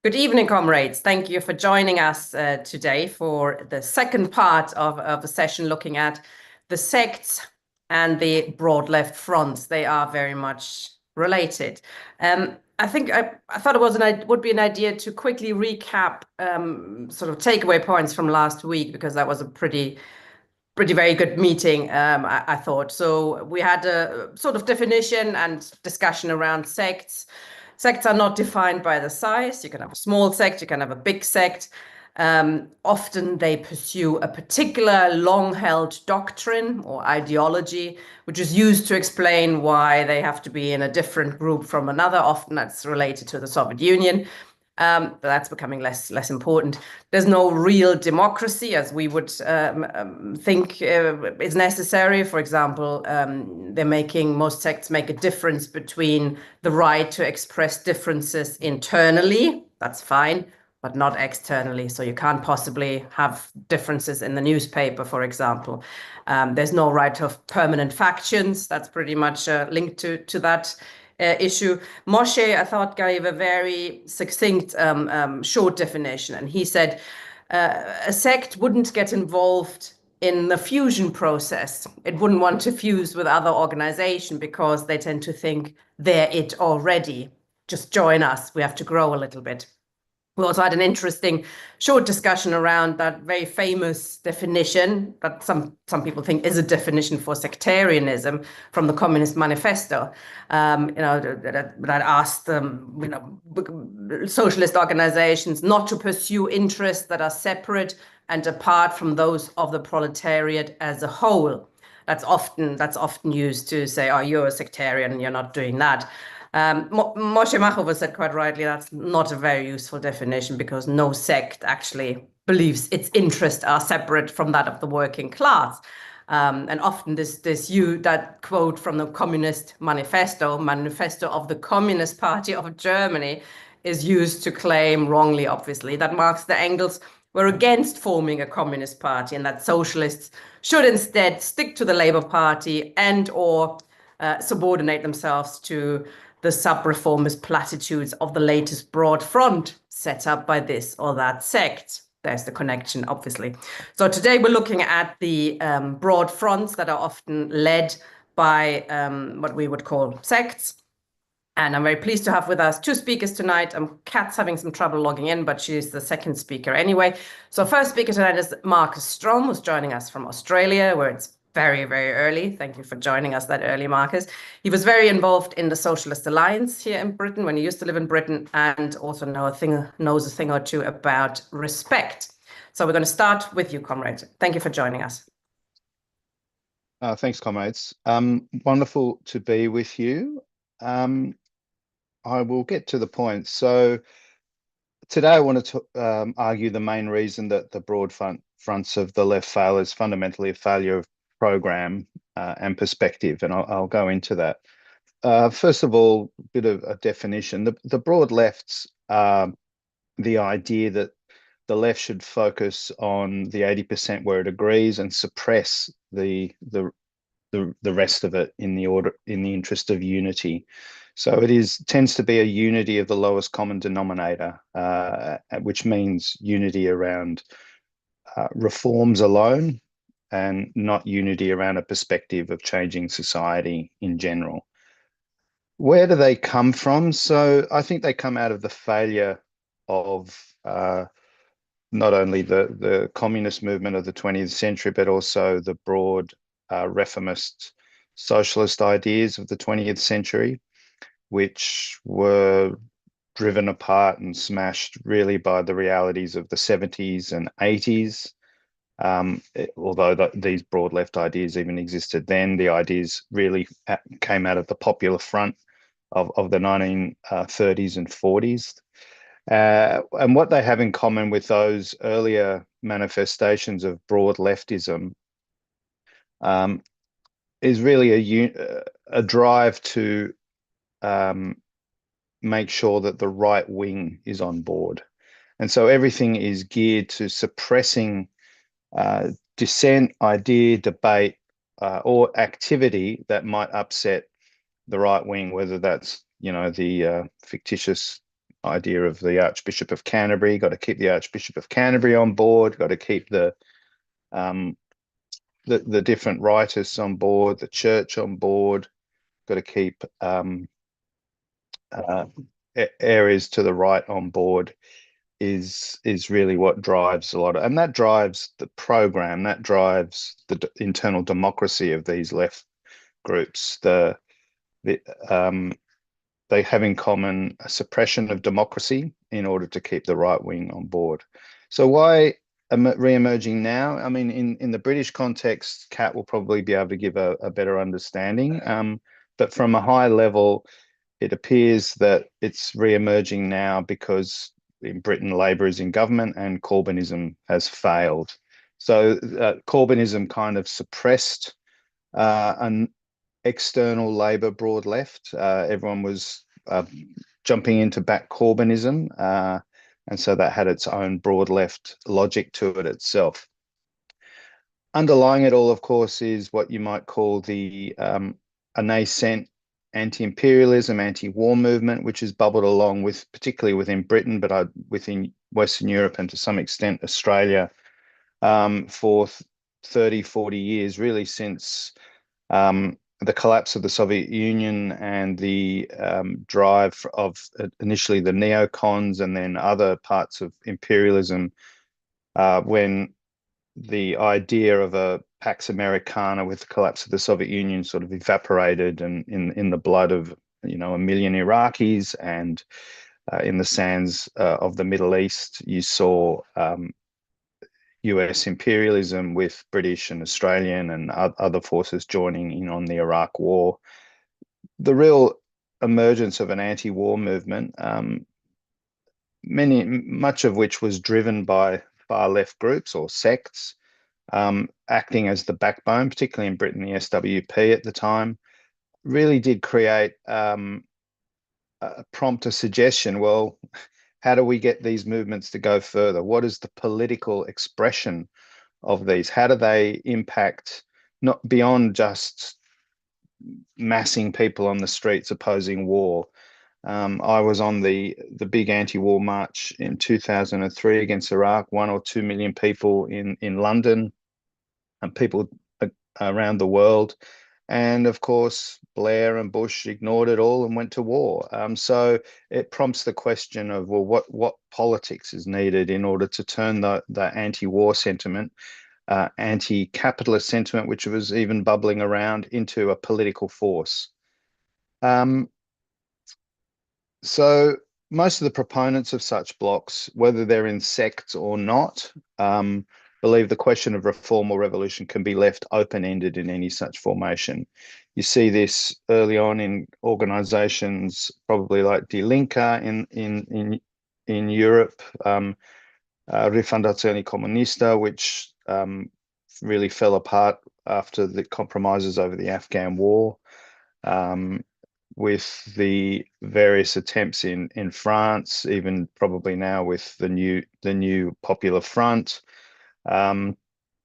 Good evening, comrades. Thank you for joining us today for the second part of the session looking at the sects and the broad left fronts. They are very much related. I think I thought it would be an idea to quickly recap sort of takeaway points from last week, because that was a pretty very good meeting, I thought. So we had a sort of definition and discussion around sects. Sects are not defined by the size. You can have a small sect, you can have a big sect. Often they pursue a particular long-held doctrine or ideology, which is used to explain why they have to be in a different group from another. Often that's related to the Soviet Union. But that's becoming less important. There's no real democracy as we would think is necessary. For example, most sects make a difference between the right to express differences internally. That's fine, but not externally. So you can't possibly have differences in the newspaper, for example. There's no right of permanent factions. That's pretty much linked to that issue. Moshe, I thought, gave a very succinct, short definition. And he said a sect wouldn't get involved in the fusion process. It wouldn't want to fuse with other organizations because they tend to think they're it already. Just join us. We have to grow a little bit. We also had an interesting short discussion around that very famous definition that some people think is a definition for sectarianism from the Communist Manifesto. That asked socialist organizations not to pursue interests that are separate and apart from those of the proletariat as a whole. That's often used to say, "Oh, you're a sectarian and you're not doing that." Moshe Machova said quite rightly that's not a very useful definition, because no sect actually believes its interests are separate from that of the working class. And often that quote from the Communist Manifesto of the Communist Party of Germany, is used to claim, wrongly obviously, that Marx and Engels were against forming a communist party and that socialists should instead stick to the Labour Party and or subordinate themselves to the sub-reformist platitudes of the latest broad front set up by this or that sect. There's the connection, obviously. So today we're looking at the broad fronts that are often led by what we would call sects. And I'm very pleased to have with us two speakers tonight. Kat's having some trouble logging in, but she's the second speaker anyway. So first speaker tonight is Marcus Strom, who's joining us from Australia, where it's very, very early. Thank you for joining us that early, Marcus. He was very involved in the Socialist Alliance here in Britain when he used to live in Britain, and also knows a thing or two about respect. So we're going to start with you, comrade. Thank you for joining us. Thanks, comrades. Wonderful to be with you. I will get to the point. So today I want to argue the main reason that the broad fronts of the left fail is fundamentally a failure of program and perspective, and I'll go into that. First of all, a bit of a definition. The broad lefts are the idea that the left should focus on the 80% where it agrees and suppress the rest of it in the interest of unity. So it tends to be a unity of the lowest common denominator, which means unity around reforms alone, and not unity around a perspective of changing society in general. Where do they come from? So I think they come out of the failure of not only the communist movement of the 20th century, but also the broad reformist socialist ideas of the 20th century, which were driven apart and smashed really by the realities of the 70s and 80s. Although these broad left ideas even existed then, the ideas really came out of the Popular Front of the 1930s and 40s. And what they have in common with those earlier manifestations of broad leftism is really a drive to make sure that the right wing is on board. And so everything is geared to suppressing dissent, idea, debate, or activity that might upset the right wing, whether that's, the fictitious idea of the Archbishop of Canterbury. Got to keep the Archbishop of Canterbury on board. Got to keep the different rightists on board, the church on board. Got to keep areas to the right on board. Is really what drives a lot of, and that drives the program, that drives the internal democracy of these left groups. The they have in common a suppression of democracy in order to keep the right wing on board. So why re-emerging now? I mean, in the British context, Kat will probably be able to give a better understanding. But from a high level, it appears that it's re-emerging now because in Britain, Labor is in government and Corbynism has failed. So Corbynism kind of suppressed an external Labor broad left. Everyone was jumping into back Corbynism, and so that had its own broad left logic to it itself. Underlying it all, of course, is what you might call a nascent anti-imperialism, anti-war movement, which has bubbled along with, particularly within Britain, but within Western Europe and to some extent Australia, for 30, 40 years, really since the collapse of the Soviet Union and the drive of initially the neocons and then other parts of imperialism, when the idea of a Pax Americana with the collapse of the Soviet Union sort of evaporated, and in the blood of a million Iraqis, and in the sands of the Middle East, you saw US imperialism with British and Australian and other forces joining in on the Iraq War. The real emergence of an anti-war movement, much of which was driven by far left groups or sects, acting as the backbone, particularly in Britain, the SWP at the time, really did create prompt a suggestion. Well, how do we get these movements to go further? What is the political expression of these? How do they impact not beyond just massing people on the streets opposing war? I was on the big anti-war march in 2003 against Iraq, 1 or 2 million people in London, and people around the world. And of course, Blair and Bush ignored it all and went to war. So it prompts the question of, well, what politics is needed in order to turn the anti-war sentiment, anti-capitalist sentiment, which was even bubbling around, into a political force. So most of the proponents of such blocks, whether they're in sects or not, believe the question of reform or revolution can be left open-ended in any such formation. You see this early on in organizations, probably like Die Linke in Europe, Rifondazione Comunista, which really fell apart after the compromises over the Afghan war, with the various attempts in France, even probably now with the new Popular Front.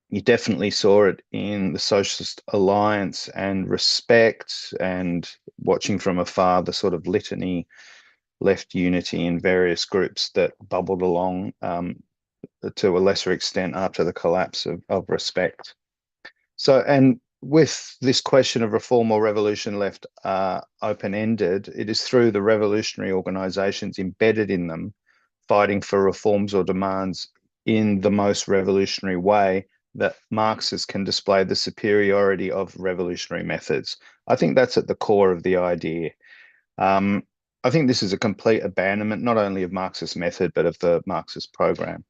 You definitely saw it in the Socialist Alliance and Respect, and watching from afar the sort of litany, left unity in various groups that bubbled along to a lesser extent after the collapse of Respect. So, and with this question of reform or revolution left open-ended, it is through the revolutionary organizations embedded in them, fighting for reforms or demands in the most revolutionary way, that Marxists can display the superiority of revolutionary methods. I think that's at the core of the idea. I think this is a complete abandonment, not only of Marxist method, but of the Marxist program.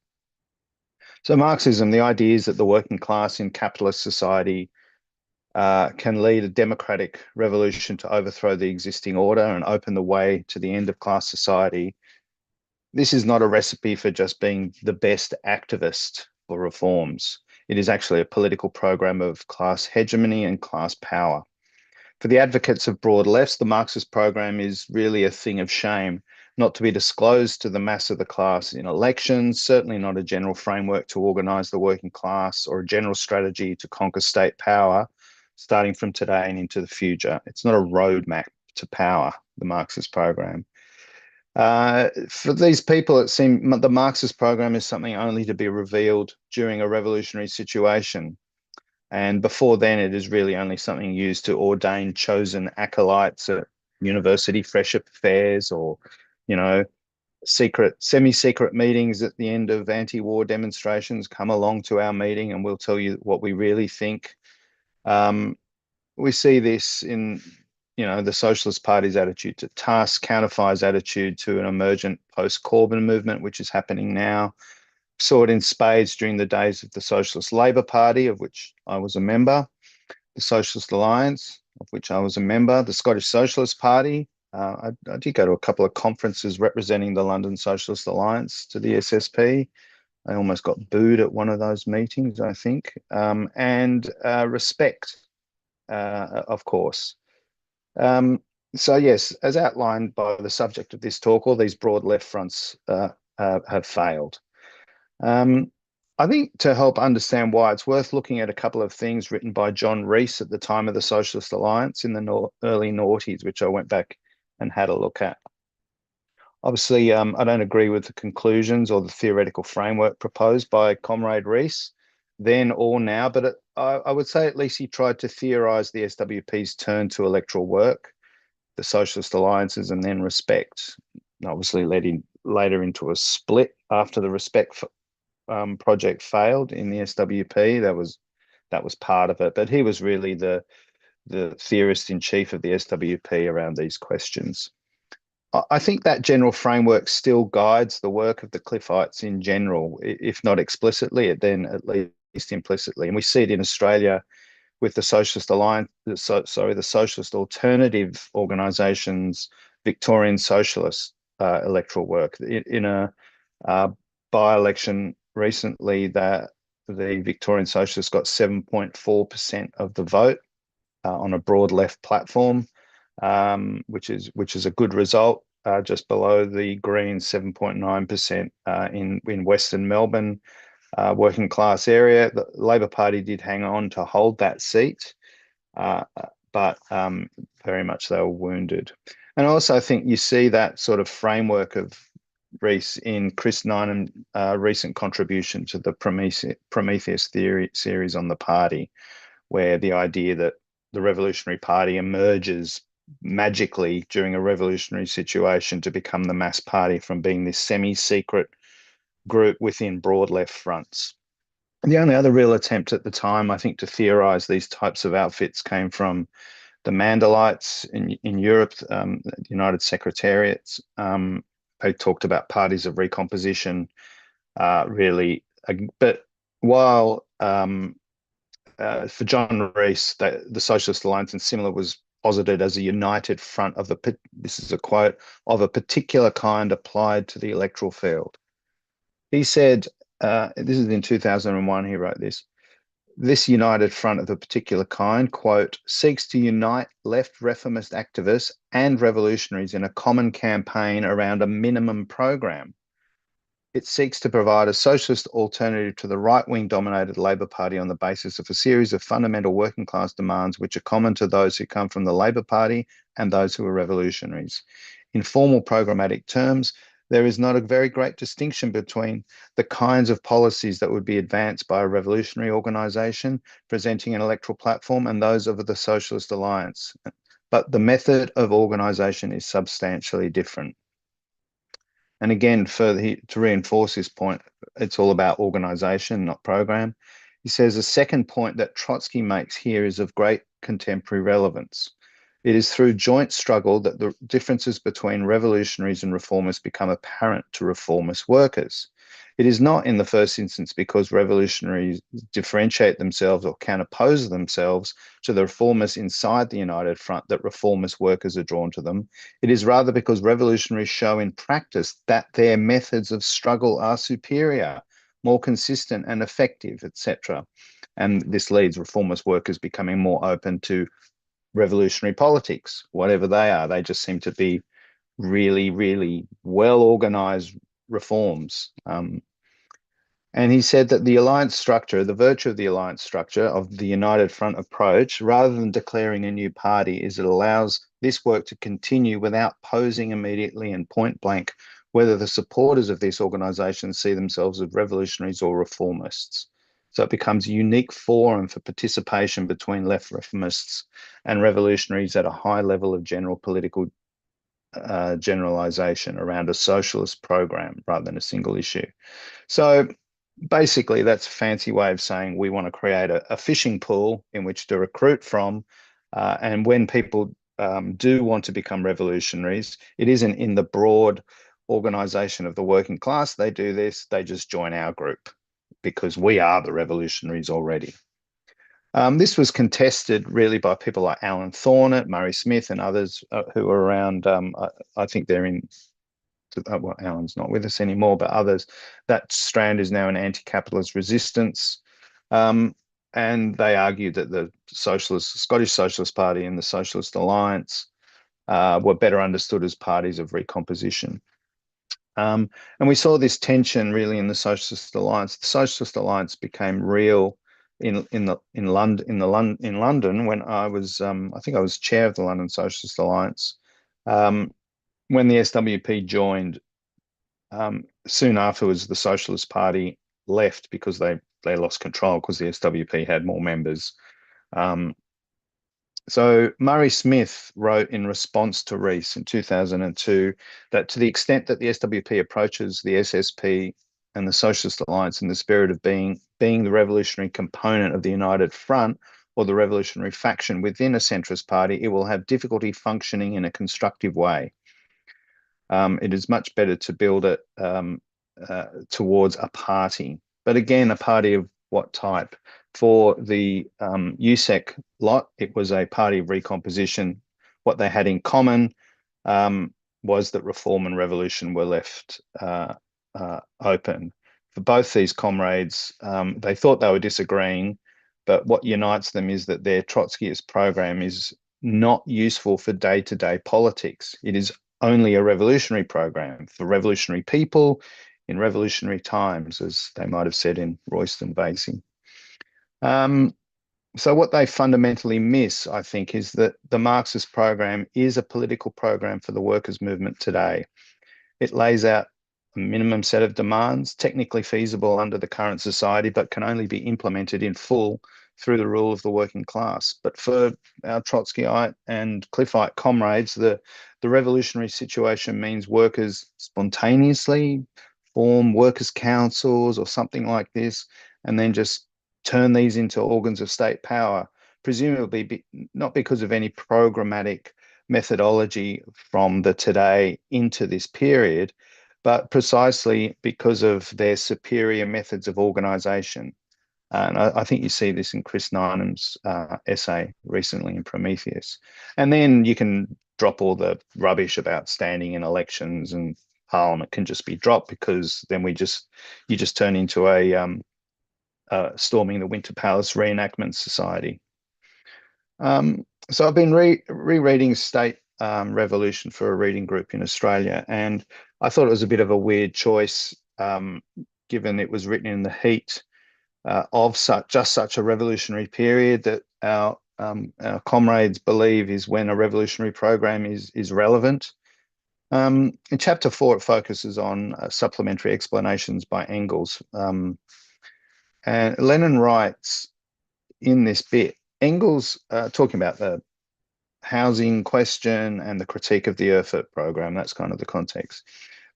So Marxism, the idea is that the working class in capitalist society can lead a democratic revolution to overthrow the existing order and open the way to the end of class society. This is not a recipe for just being the best activist for reforms. It is actually a political program of class hegemony and class power. For the advocates of broad lefts, the Marxist program is really a thing of shame, not to be disclosed to the mass of the class in elections, certainly not a general framework to organise the working class or a general strategy to conquer state power, starting from today and into the future. It's not a roadmap to power, the Marxist program. For these people, it seemed the Marxist program is something only to be revealed during a revolutionary situation. And before then, it is really only something used to ordain chosen acolytes at university fresh affairs, or, you know, secret, semi-secret meetings at the end of anti-war demonstrations. Come along to our meeting and we'll tell you what we really think. We see this in, the Socialist Party's attitude to task, counterfire's attitude to an emergent post-Corbyn movement, which is happening now. Saw it in spades during the days of the Socialist Labour Party, of which I was a member, the Socialist Alliance, of which I was a member, the Scottish Socialist Party. I did go to a couple of conferences representing the London Socialist Alliance to the SSP. I almost got booed at one of those meetings, I think. And Respect, of course. So yes, as outlined by the subject of this talk, all these broad left fronts have failed. I think to help understand why, it's worth looking at a couple of things written by John Rees at the time of the Socialist Alliance in the early noughties, which I went back and had a look at. Obviously, I don't agree with the conclusions or the theoretical framework proposed by Comrade Rees then or now, but I would say at least he tried to theorise the SWP's turn to electoral work, the Socialist Alliances, and then Respect. Obviously led later into a split after the Respect project failed in the SWP. That was part of it, but he was really the theorist in chief of the SWP around these questions. I think that general framework still guides the work of the Cliffites in general, if not explicitly, then at least implicitly. And we see it in Australia with the Socialist Alliance, the Socialist Alternative Organisation's Victorian Socialist electoral work. In a by-election recently, that the Victorian Socialists got 7.4% of the vote on a broad left platform, which is a good result, just below the Greens 7.9% in Western Melbourne, working class area. The Labor Party did hang on to hold that seat, but very much they were wounded. And also I think you see that sort of framework of Rees in Chris Ninen's recent contribution to the Prometheus theory series on the party, where the idea that the Revolutionary Party emerges magically during a revolutionary situation to become the mass party from being this semi-secret group within broad left fronts. And the only other real attempt at the time, I think, to theorize these types of outfits came from the Mandelites in Europe, the United Secretariats. They talked about parties of recomposition, really. But while for John Rees, the Socialist Alliance and similar was posited as a united front of this is a quote, of a particular kind applied to the electoral field. He said, this is in 2001, he wrote this united front of a particular kind, quote, seeks to unite left reformist activists and revolutionaries in a common campaign around a minimum program. It seeks to provide a socialist alternative to the right-wing dominated Labor Party on the basis of a series of fundamental working class demands which are common to those who come from the Labor Party and those who are revolutionaries. In formal programmatic terms, there is not a very great distinction between the kinds of policies that would be advanced by a revolutionary organisation presenting an electoral platform and those of the Socialist Alliance. But the method of organisation is substantially different. And again, to reinforce his point, it's all about organisation, not program. He says a second point that Trotsky makes here is of great contemporary relevance. It is through joint struggle that the differences between revolutionaries and reformists become apparent to reformist workers. It is not in the first instance because revolutionaries differentiate themselves or can oppose themselves to the reformists inside the United Front that reformist workers are drawn to them. It is rather because revolutionaries show in practice that their methods of struggle are superior, more consistent and effective, etc. And this leads reformist workers becoming more open to revolutionary politics, whatever they are. They just seem to be really, really well organized reforms. And he said that the alliance structure, the virtue of the alliance structure of the United Front approach, rather than declaring a new party, is it allows this work to continue without posing immediately and point blank whether the supporters of this organisation see themselves as revolutionaries or reformists. So it becomes a unique forum for participation between left reformists and revolutionaries at a high level of general political generalisation around a socialist program rather than a single issue. So basically, that's a fancy way of saying we want to create a fishing pool in which to recruit from. And when people do want to become revolutionaries, it isn't in the broad organization of the working class. They do this, they just join our group because we are the revolutionaries already. This was contested really by people like Alan Thornett, Murray Smith, and others who are around. I think they're in well, Alan's not with us anymore, but others, that strand is now an anti-capitalist resistance. And they argued that the Scottish Socialist Party and the Socialist Alliance were better understood as parties of recomposition. And we saw this tension really in the Socialist Alliance. The Socialist Alliance became real in London when I was I think I was chair of the London Socialist Alliance. When the SWP joined, soon afterwards, the Socialist Party left because they lost control because the SWP had more members. So Murray Smith wrote in response to Rees in 2002 that to the extent that the SWP approaches the SSP and the Socialist Alliance in the spirit of being the revolutionary component of the United Front or the revolutionary faction within a centrist party, it will have difficulty functioning in a constructive way. It is much better to build it towards a party. But again, a party of what type? For the USEC lot, it was a party of recomposition. What they had in common was that reform and revolution were left open. For both these comrades, they thought they were disagreeing, but what unites them is that their Trotskyist program is not useful for day-to-day politics. It is only a revolutionary program for revolutionary people in revolutionary times, as they might have said in Royston Vasey. So what they fundamentally miss, I think, is that the Marxist program is a political program for the workers' movement today. It lays out a minimum set of demands, technically feasible under the current society, but can only be implemented in full through the rule of the working class. But for our Trotskyite and Cliffite comrades, the revolutionary situation means workers spontaneously form workers' councils or something like this, and then just turn these into organs of state power, presumably not because of any programmatic methodology from the today into this period, but precisely because of their superior methods of organization. And I think you see this in Chris Nynam's essay recently in Prometheus. And then you can drop all the rubbish about standing in elections and Parliament can just be dropped because then you just turn into a storming the Winter Palace reenactment society. So I've been rereading State Revolution for a reading group in Australia, and I thought it was a bit of a weird choice, given it was written in the heat of such a revolutionary period that our comrades believe is when a revolutionary program is relevant. In chapter 4, it focuses on supplementary explanations by Engels. And Lenin writes in this bit, Engels, talking about the housing question and the critique of the Erfurt program, that's kind of the context.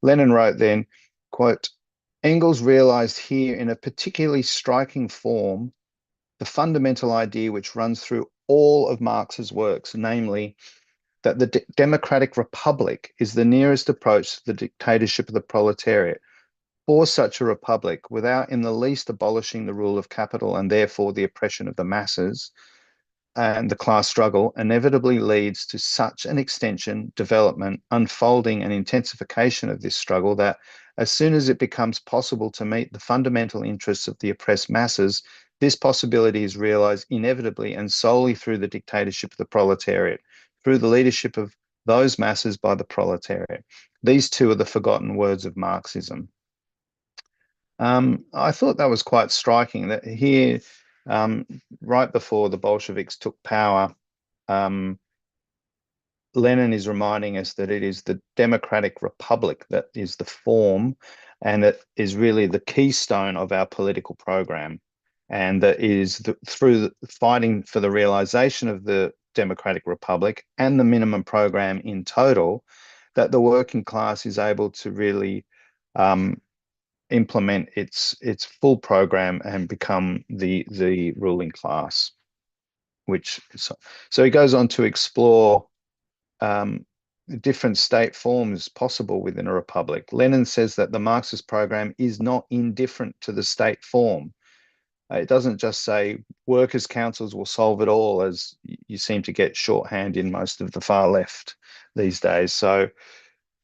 Lenin wrote then, quote, Engels realized here in a particularly striking form the fundamental idea which runs through all of Marx's works, namely that the democratic republic is the nearest approach to the dictatorship of the proletariat. For such a republic, without in the least abolishing the rule of capital and therefore the oppression of the masses, and the class struggle inevitably leads to such an extension, development, unfolding, and intensification of this struggle that as soon as it becomes possible to meet the fundamental interests of the oppressed masses, this possibility is realized inevitably and solely through the dictatorship of the proletariat, through the leadership of those masses by the proletariat. These two are the forgotten words of Marxism. I thought that was quite striking that here, um, right before the Bolsheviks took power, um, Lenin is reminding us that it is the democratic republic that is the form and that is really the keystone of our political program. And that is through fighting for the realization of the democratic republic and the minimum program in total, that the working class is able to really implement its full program and become the ruling class. So he goes on to explore um, different state forms possible within a republic. Lenin says that the Marxist program is not indifferent to the state form. It doesn't just say workers' councils will solve it all, as you seem to get shorthand in most of the far left these days. So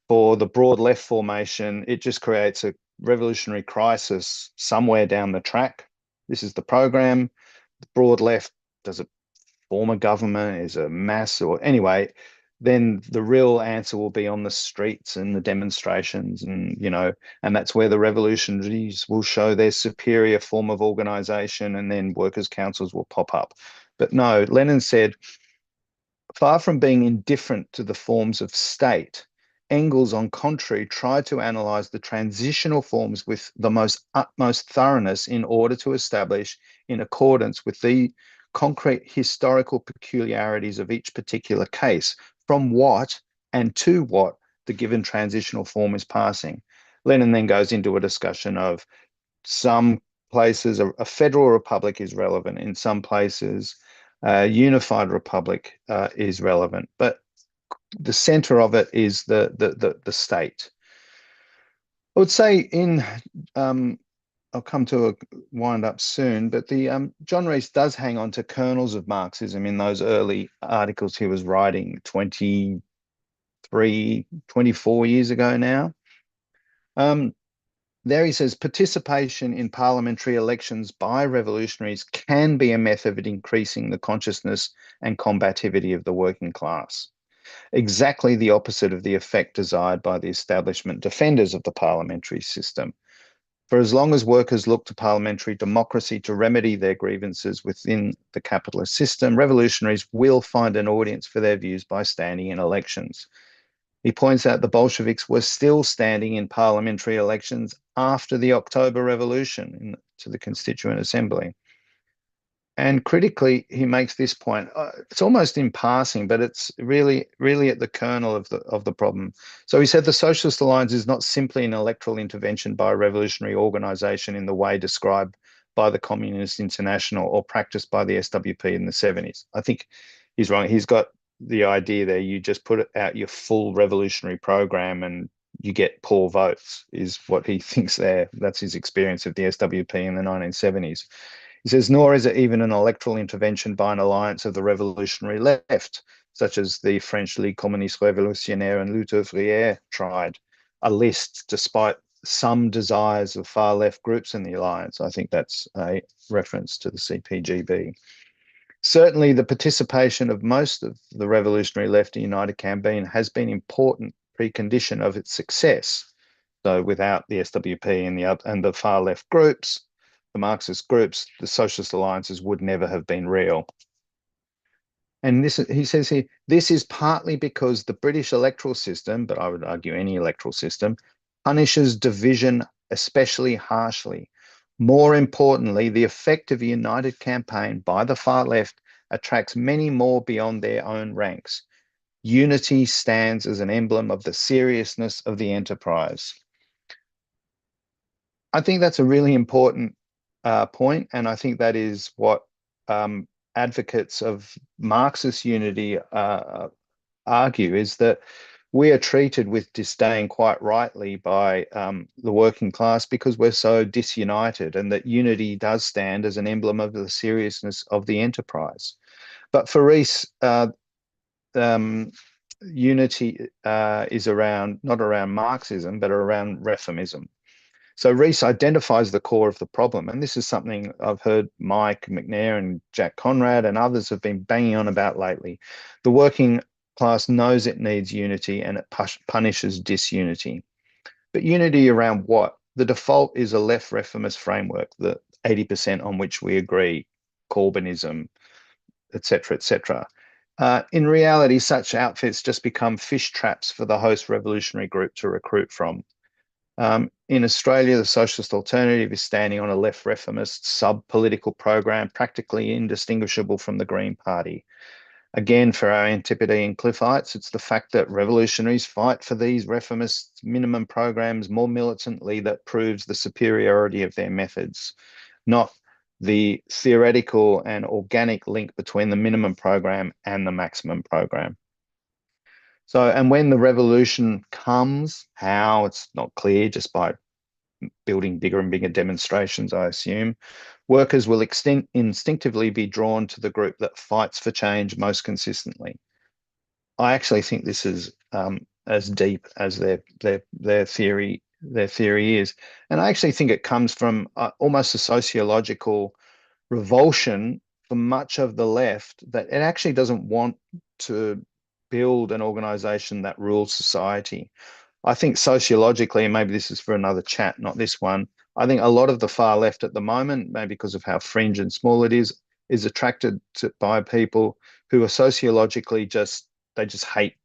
for the broad left formation, it just creates a revolutionary crisis somewhere down the track. This is the program. The broad left does it form a government, is a mass, or anyway, then the real answer will be on the streets and the demonstrations, and that's where the revolutionaries will show their superior form of organization, and then workers' councils will pop up. But no, Lenin said, far from being indifferent to the forms of state, Engels, on contrary, tried to analyze the transitional forms with the most utmost thoroughness in order to establish, in accordance with the concrete historical peculiarities of each particular case, from what and to what the given transitional form is passing. Lenin then goes into a discussion of some places a federal republic is relevant, in some places a unified republic is relevant, but the center of it is the state. I would say I'll come to a wind up soon, but the John Rees does hang on to kernels of Marxism in those early articles he was writing 23, 24 years ago now. There he says, participation in parliamentary elections by revolutionaries can be a method of increasing the consciousness and combativity of the working class. Exactly the opposite of the effect desired by the establishment defenders of the parliamentary system. For as long as workers look to parliamentary democracy to remedy their grievances within the capitalist system, revolutionaries will find an audience for their views by standing in elections. He points out the Bolsheviks were still standing in parliamentary elections after the October Revolution to the Constituent Assembly. And critically, he makes this point. It's almost in passing, but it's really, really at the kernel of the problem. So he said the Socialist Alliance is not simply an electoral intervention by a revolutionary organization in the way described by the Communist International or practiced by the SWP in the 70s. I think he's wrong. He's got the idea there. You just put out your full revolutionary program and you get poor votes, is what he thinks there. That's his experience of the SWP in the 1970s. He says, nor is it even an electoral intervention by an alliance of the revolutionary left, such as the French Ligue Communiste Révolutionnaire and Lutte Ouvrière tried, a list despite some desires of far left groups in the alliance. I think that's a reference to the CPGB. Certainly, the participation of most of the revolutionary left in United Campaign has been an important precondition of its success. So without the SWP and the far left groups, the Marxist groups, the socialist alliances would never have been real. And this, he says here, this is partly because the British electoral system, but I would argue any electoral system, punishes division especially harshly. More importantly, the effect of a united campaign by the far left attracts many more beyond their own ranks. Unity stands as an emblem of the seriousness of the enterprise. I think that's a really important point, and I think that is what advocates of Marxist unity argue, is that we are treated with disdain quite rightly by the working class because we're so disunited, and that unity does stand as an emblem of the seriousness of the enterprise. But for Rees, unity is not around Marxism, but around reformism. So Rees identifies the core of the problem, and this is something I've heard Mike McNair and Jack Conrad and others have been banging on about lately. The working class knows it needs unity and it punishes disunity. But unity around what? the default is a left reformist framework, the 80% on which we agree, Corbynism, etc., etc. In reality, such outfits just become fish traps for the host revolutionary group to recruit from. In Australia, the Socialist Alternative is standing on a left reformist sub-political program, practically indistinguishable from the Green Party. Again, for our Antipodean Cliffites, it's the fact that revolutionaries fight for these reformist minimum programs more militantly that proves the superiority of their methods, not the theoretical and organic link between the minimum program and the maximum program. So, and when the revolution comes, how, it's not clear, just by building bigger and bigger demonstrations, I assume, workers will instinctively be drawn to the group that fights for change most consistently. I actually think this is as deep as their theory is, and I actually think it comes from almost a sociological revulsion for much of the left that it actually doesn't want to build an organization that rules society. I think sociologically, and maybe this is for another chat, not this one, I think a lot of the far left at the moment, maybe because of how fringe and small it is attracted by people who are sociologically they just hate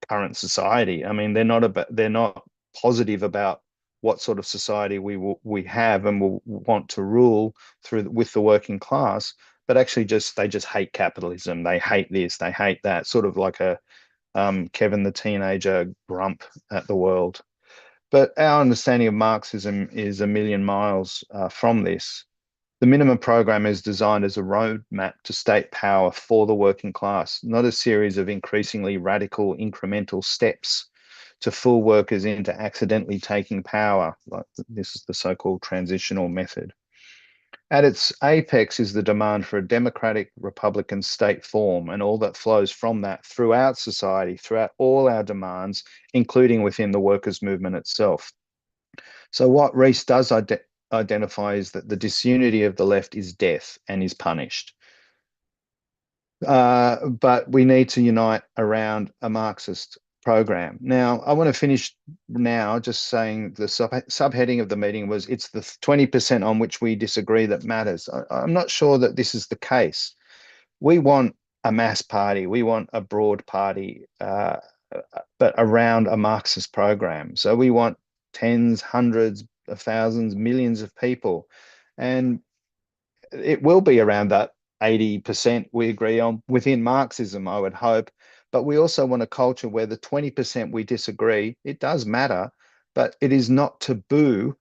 current society. I mean, they're not positive about what sort of society we have and will want to rule with the working class, but actually they just hate capitalism. They hate this, they hate that, sort of like a Kevin the teenager grump at the world. But our understanding of Marxism is a million miles from this. The minimum program is designed as a roadmap to state power for the working class, not a series of increasingly radical incremental steps to fool workers into accidentally taking power. Like this is the so-called transitional method. At its apex is the demand for a democratic Republican state form and all that flows from that throughout society, throughout all our demands, including within the workers' movement itself. So what Rees does identify is that the disunity of the left is death and is punished. But we need to unite around a Marxist program. Now, I want to finish now just saying the subheading of the meeting was it's the 20% on which we disagree that matters. I'm not sure that this is the case. We want a mass party. We want a broad party, but around a Marxist program. So we want tens, hundreds of thousands, millions of people. And it will be around that 80% we agree on within Marxism, I would hope. But we also want a culture where the 20% we disagree, it does matter, but it is not taboo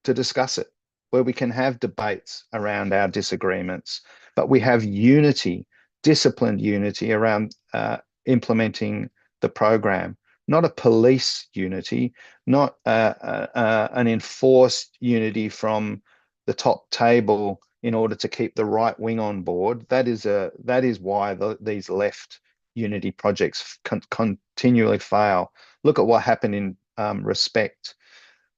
to discuss it, where we can have debates around our disagreements, but we have unity, disciplined unity around implementing the program, not a police unity, not an enforced unity from the top table in order to keep the right wing on board. That is why these left unity projects continually fail. Look at what happened in Respect.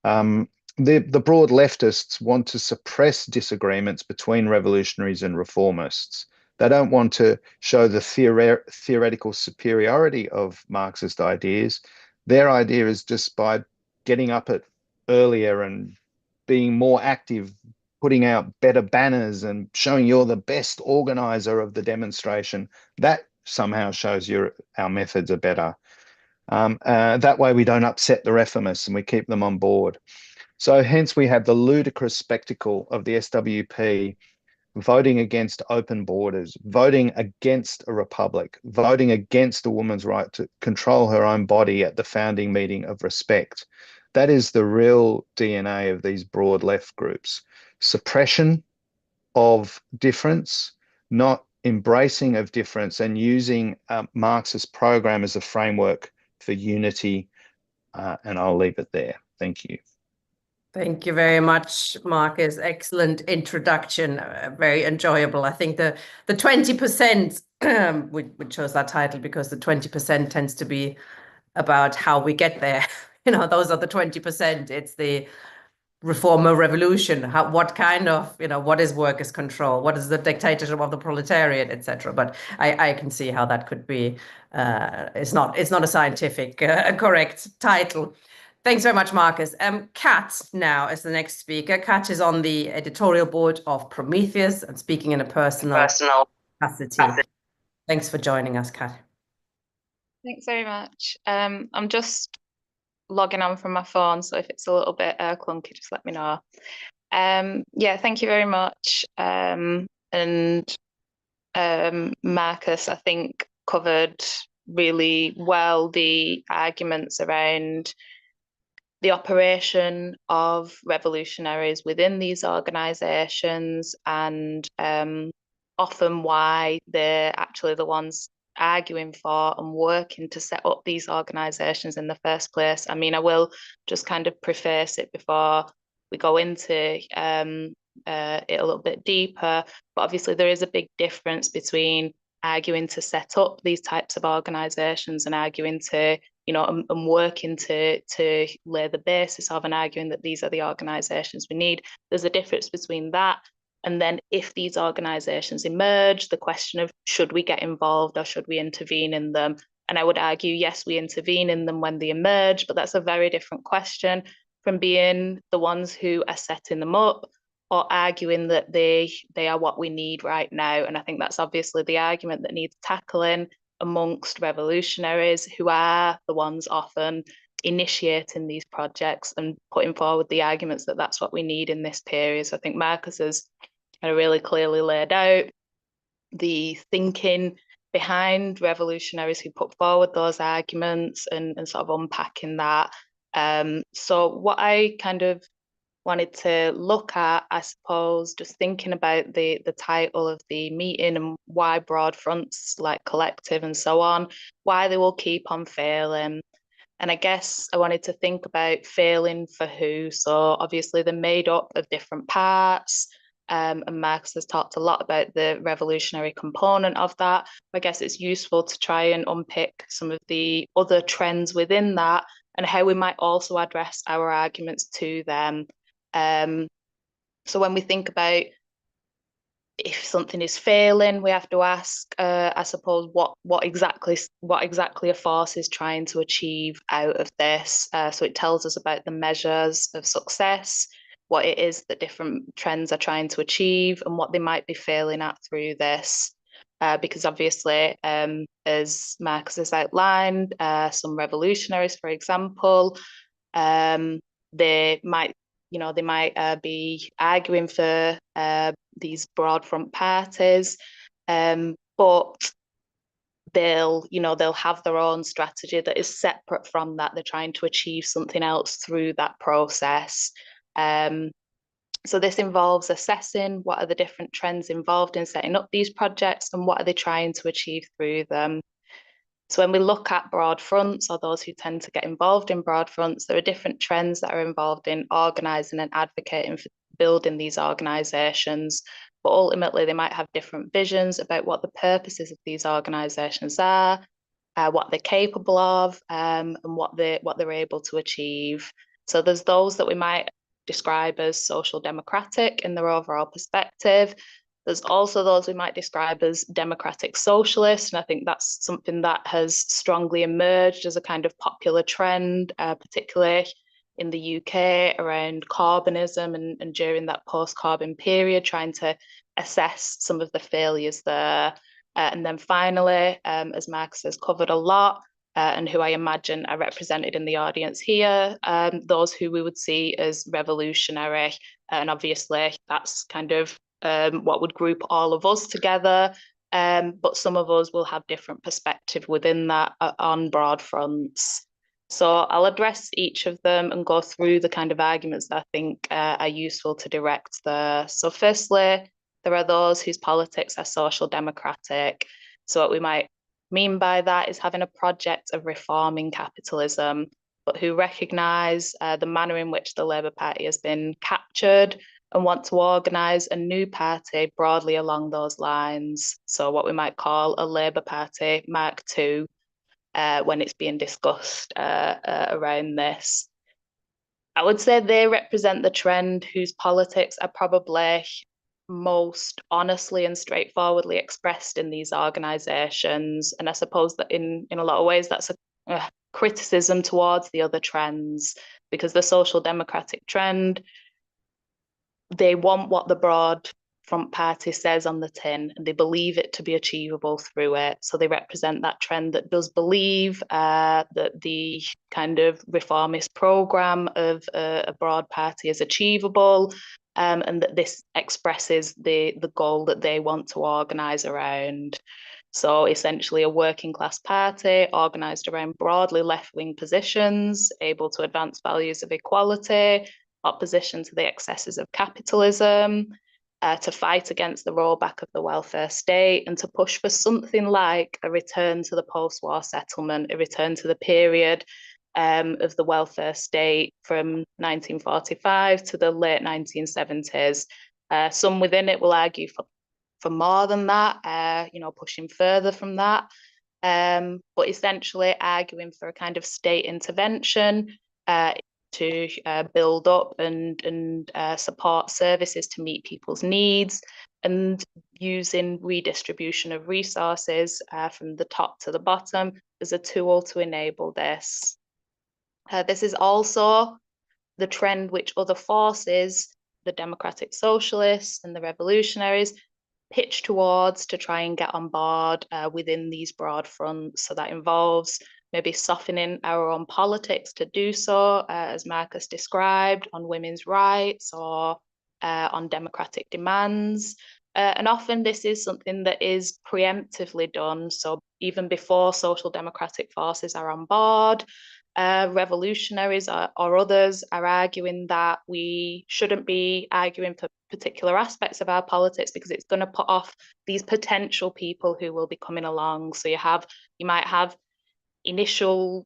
The broad leftists want to suppress disagreements between revolutionaries and reformists. They don't want to show the theoretical superiority of Marxist ideas. Their idea is just by getting up earlier and being more active, putting out better banners and showing you're the best organizer of the demonstration, that somehow shows our methods are better. That way we don't upset the reformists and we keep them on board. So hence we have the ludicrous spectacle of the SWP voting against open borders, voting against a republic, voting against a woman's right to control her own body at the founding meeting of Respect. That is the real DNA of these broad left groups. Suppression of difference, not embracing of difference, and using a Marxist program as a framework for unity. And I'll leave it there. Thank you. Thank you very much, Marcus. Excellent introduction. Very enjoyable. I think the 20%, we chose that title because the 20% tends to be about how we get there. Those are the 20%. It's the reformer revolution. What kind of, what is workers' control? What is the dictatorship of the proletariat, etc. But I can see how that could be. It's not a scientific correct title. Thanks very much, Marcus. Kat now is the next speaker. Kat is on the editorial board of Prometheus and speaking in a personal capacity. Thanks for joining us, Kat. Thanks very much. I'm just logging on from my phone, so if it's a little bit clunky, just let me know. Yeah, thank you very much. Marcus, I think, covered really well the arguments around the operation of revolutionaries within these organisations, and often why they're actually the ones arguing for and working to set up these organisations in the first place. I mean, I will just kind of preface it before we go into it a little bit deeper, but obviously there is a big difference between arguing to set up these types of organisations and arguing to, you know, and working to lay the basis of and arguing that these are the organisations we need. There's a difference between that and then if these organisations emerge, the question of should we get involved or should we intervene in them? And I would argue, yes, we intervene in them when they emerge, but that's a very different question from being the ones who are setting them up or arguing that they are what we need right now. And I think that's obviously the argument that needs tackling amongst revolutionaries who are the ones often initiating these projects and putting forward the arguments that that's what we need in this period. So I think Marcus has really clearly laid out the thinking behind revolutionaries who put forward those arguments and sort of unpacking that. So what I kind of wanted to look at, I suppose, just thinking about the title of the meeting and why broad fronts like collective and so on, why they will keep on failing. And I guess I wanted to think about failing for who. So obviously they're made up of different parts. And Marx has talked a lot about the revolutionary component of that. I guess it's useful to try and unpick some of the other trends within that and how we might also address our arguments to them. So when we think about if something is failing, we have to ask, I suppose, what exactly a force is trying to achieve out of this. So it tells us about the measures of success, what it is that different trends are trying to achieve, and what they might be failing at through this. Because obviously, as Marcus has outlined, some revolutionaries, for example, they might be arguing for these broad front parties, but they'll have their own strategy that is separate from that. They're trying to achieve something else through that process. So this involves assessing what are the different trends involved in setting up these projects and what are they trying to achieve through them. So when we look at broad fronts, or those who tend to get involved in broad fronts, there are different trends that are involved in organising and advocating for building these organisations. But ultimately, they might have different visions about what the purposes of these organisations are, what they're capable of, and what they're able to achieve. So there's those that we might describe as social democratic in their overall perspective. There's also those we might describe as democratic socialist, and I think that's something that has strongly emerged as a kind of popular trend, particularly in the UK around Corbynism and during that post-Corbyn period, trying to assess some of the failures there. And then finally, as Marcus has covered a lot, and who I imagine are represented in the audience here, those who we would see as revolutionary. And obviously that's kind of what would group all of us together. But some of us will have different perspective within that on broad fronts. So I'll address each of them and go through the kind of arguments that I think are useful to direct there. So firstly, there are those whose politics are social democratic. So what we might mean by that is having a project of reforming capitalism, but who recognise the manner in which the Labour Party has been captured and want to organise a new party broadly along those lines. So what we might call a Labour Party Mark II when it's being discussed around this. I would say they represent the trend whose politics are probably most honestly and straightforwardly expressed in these organisations. And I suppose that in a lot of ways that's a criticism towards the other trends. because the social democratic trend, they want what the broad front party says on the tin, and they believe it to be achievable through it. So they represent that trend that does believe that the kind of reformist programme of a broad party is achievable, and that this expresses the goal that they want to organise around. So essentially a working class party organised around broadly left-wing positions, able to advance values of equality, opposition to the excesses of capitalism, to fight against the rollback of the welfare state, and to push for something like a return to the post-war settlement, a return to the period of the welfare state from 1945 to the late 1970s. Some within it will argue for more than that, pushing further from that, but essentially arguing for a kind of state intervention to build up and support services to meet people's needs, and using redistribution of resources from the top to the bottom as a tool to enable this. This is also the trend which other forces, the democratic socialists and the revolutionaries, pitch towards to try and get on board within these broad fronts. So that involves maybe softening our own politics to do so, as Marcus described, on women's rights or on democratic demands. And often this is something that is preemptively done. So even before social democratic forces are on board, revolutionaries or others are arguing that we shouldn't be arguing for particular aspects of our politics because it's going to put off these potential people who will be coming along. So you might have initial,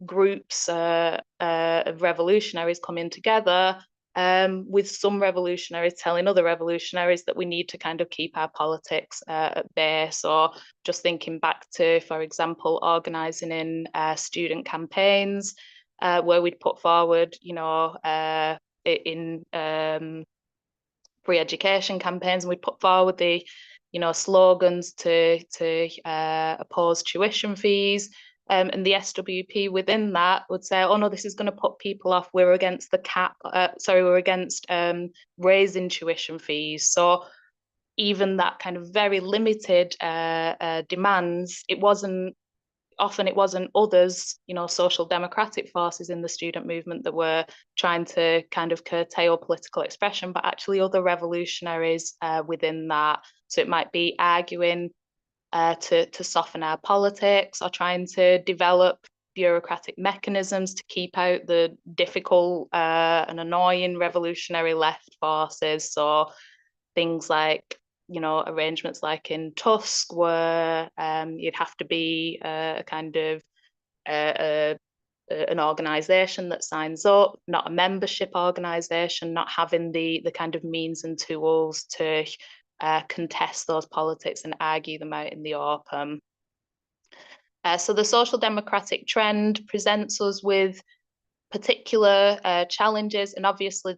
groups of revolutionaries coming together, with some revolutionaries telling other revolutionaries that we need to kind of keep our politics at bay. So just thinking back to, for example, organising in student campaigns where we'd put forward, in free education campaigns, and we'd put forward the, slogans to oppose tuition fees. And the SWP within that would say, oh no, this is going to put people off. We're against the cap. We're against raising tuition fees. So even that kind of very limited demands, it wasn't others, social democratic forces in the student movement that were trying to kind of curtail political expression, but actually other revolutionaries within that. So it might be arguing to soften our politics, or trying to develop bureaucratic mechanisms to keep out the difficult and annoying revolutionary left forces. So things like, arrangements like in Tusk, where you'd have to be a kind of an organisation that signs up, not a membership organisation, not having the kind of means and tools to contest those politics and argue them out in the open. So the social democratic trend presents us with particular challenges, and obviously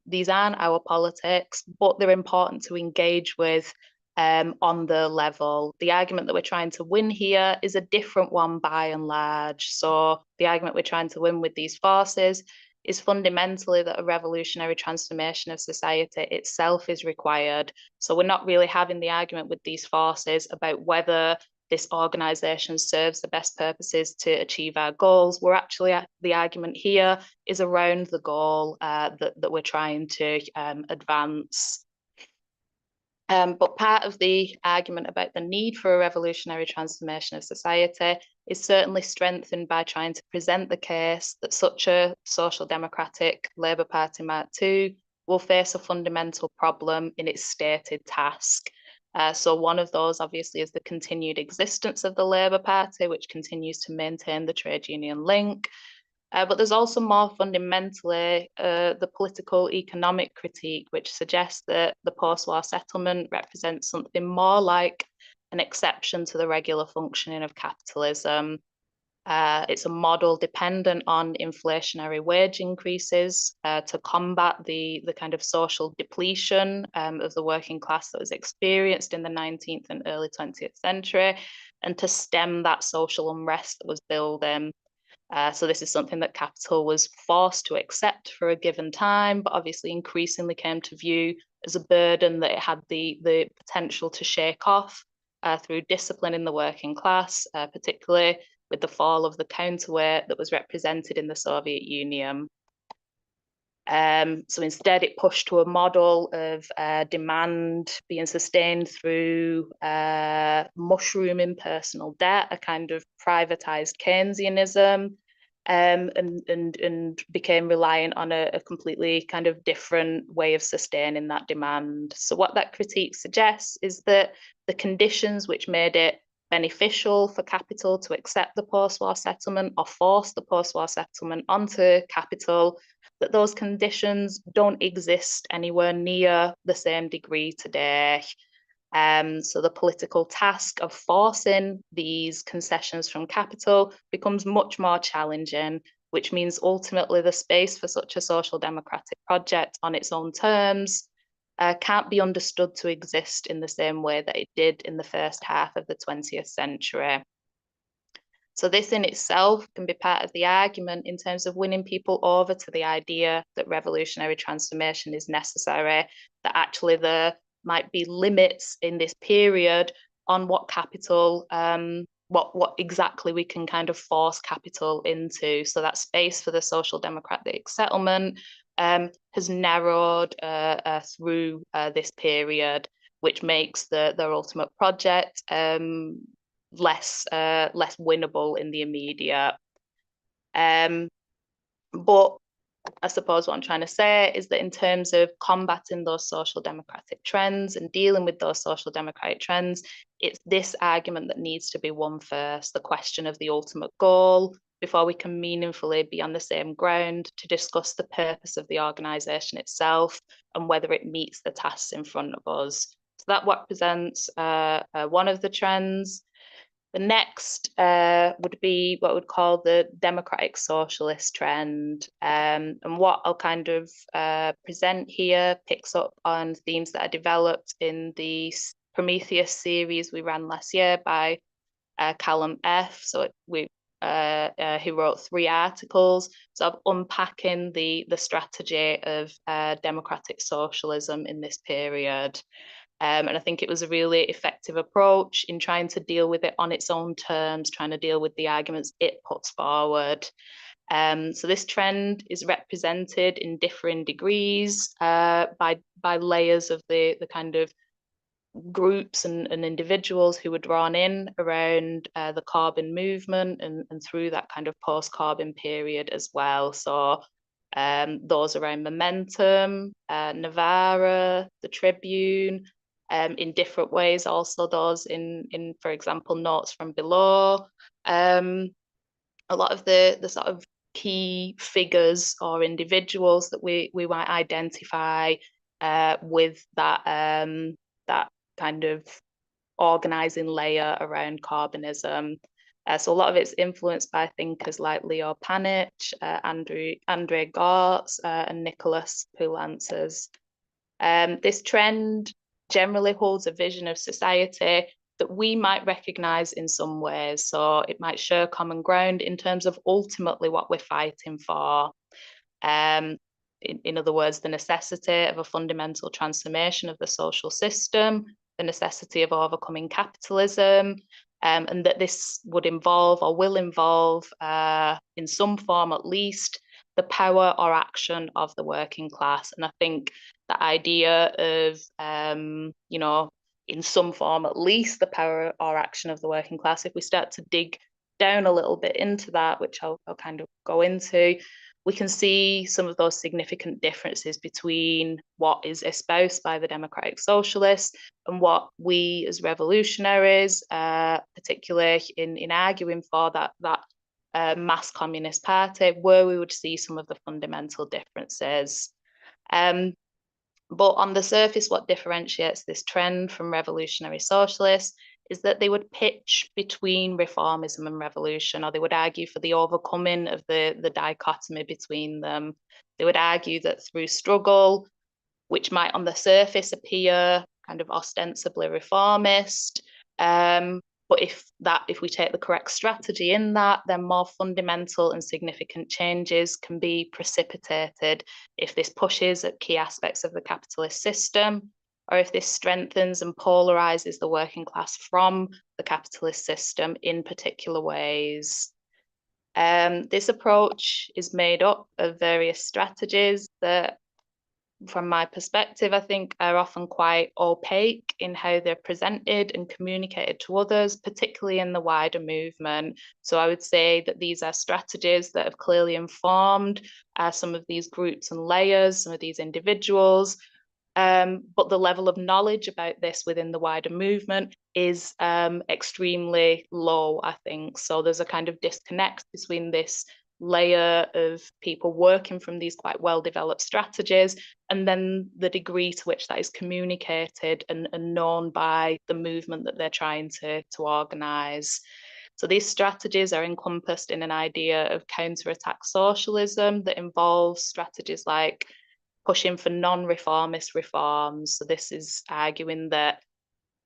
these aren't our politics, but they're important to engage with on the level. The argument that we're trying to win here is a different one by and large. So the argument we're trying to win with these forces is fundamentally that a revolutionary transformation of society itself is required. So we're not really having the argument with these forces about whether this organisation serves the best purposes to achieve our goals. We're actually, the argument here is around the goal that we're trying to advance. But part of the argument about the need for a revolutionary transformation of society is certainly strengthened by trying to present the case that such a social democratic Labour Party Mark II will face a fundamental problem in its stated task. So one of those obviously is the continued existence of the Labour Party, which continues to maintain the trade union link. But there's also more fundamentally the political economic critique, which suggests that the post-war settlement represents something more like an exception to the regular functioning of capitalism. It's a model dependent on inflationary wage increases to combat the kind of social depletion of the working class that was experienced in the 19th and early 20th century, and to stem that social unrest that was building. So this is something that capital was forced to accept for a given time, but obviously increasingly came to view as a burden that it had the potential to shake off through discipline in the working class, particularly with the fall of the counterweight that was represented in the Soviet Union. So instead, it pushed to a model of demand being sustained through mushrooming personal debt, a kind of privatized Keynesianism, and became reliant on a completely kind of different way of sustaining that demand. So what that critique suggests is that the conditions which made it beneficial for capital to accept the post-war settlement or force the post-war settlement onto capital, that those conditions don't exist anywhere near the same degree today. So the political task of forcing these concessions from capital becomes much more challenging, which means ultimately the space for such a social democratic project on its own terms can't be understood to exist in the same way that it did in the first half of the 20th century. So this in itself can be part of the argument in terms of winning people over to the idea that revolutionary transformation is necessary, that actually there might be limits in this period on what capital, what exactly we can kind of force capital into. So that space for the social democratic settlement has narrowed through this period, which makes their ultimate project less winnable in the immediate. But I suppose what I'm trying to say is that in terms of combating those social democratic trends and dealing with those social democratic trends, it's this argument that needs to be won first, the question of the ultimate goal, before we can meaningfully be on the same ground to discuss the purpose of the organisation itself and whether it meets the tasks in front of us. So that represents one of the trends. The next would be what we'd call the democratic socialist trend. And what I'll kind of present here picks up on themes that are developed in the Prometheus series we ran last year by Callum F. So he wrote 3 articles, sort of unpacking the strategy of democratic socialism in this period. And I think it was a really effective approach in trying to deal with it on its own terms, trying to deal with the arguments it puts forward. So this trend is represented in differing degrees by layers of the kind of groups and individuals who were drawn in around the carbon movement and through that kind of post-carbon period as well. So those around Momentum, Novara, the Tribune, in different ways, also those in for example, Notes from Below. A lot of the sort of key figures or individuals that we might identify with that that kind of organizing layer around carbonism. So a lot of it's influenced by thinkers like Leo Panitch, André Gortz, and Nicholas Poulantzas. This trend generally holds a vision of society that we might recognize in some ways. So it might share common ground in terms of ultimately what we're fighting for. In other words, the necessity of a fundamental transformation of the social system, the necessity of overcoming capitalism, and that this would involve or will involve, in some form at least, the power or action of the working class. And I think the idea of, in some form at least, the power or action of the working class, if we start to dig down a little bit into that, which I'll kind of go into, we can see some of those significant differences between what is espoused by the democratic socialists and what we as revolutionaries, particularly in arguing for that mass communist party, where we would see some of the fundamental differences. But on the surface, what differentiates this trend from revolutionary socialists is that they would pitch between reformism and revolution, or they would argue for the overcoming of the dichotomy between them. They would argue that through struggle, which might on the surface appear kind of ostensibly reformist, But if we take the correct strategy in that, then more fundamental and significant changes can be precipitated if this pushes at key aspects of the capitalist system, or if this strengthens and polarizes the working class from the capitalist system in particular ways. This approach is made up of various strategies that, from my perspective, I think are often quite opaque in how they're presented and communicated to others, particularly in the wider movement. So I would say that these are strategies that have clearly informed some of these groups and layers, some of these individuals, but the level of knowledge about this within the wider movement is extremely low, I think. So there's a kind of disconnect between this layer of people working from these quite well-developed strategies and then the degree to which that is communicated and known by the movement that they're trying to organise. So these strategies are encompassed in an idea of counter-attack socialism that involves strategies like pushing for non-reformist reforms. So this is arguing that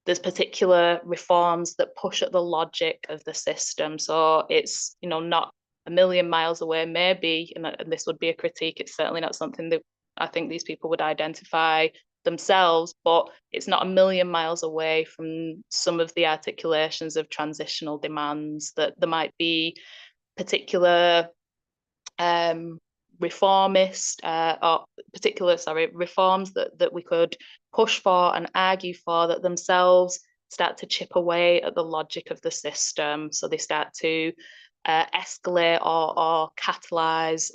there's particular reforms that push at the logic of the system. So it's, not a million miles away, maybe, and this would be a critique. It's certainly not something that I think these people would identify themselves, but it's not a million miles away from some of the articulations of transitional demands, that there might be particular reforms that we could push for and argue for that themselves start to chip away at the logic of the system. So they start to escalate or catalyze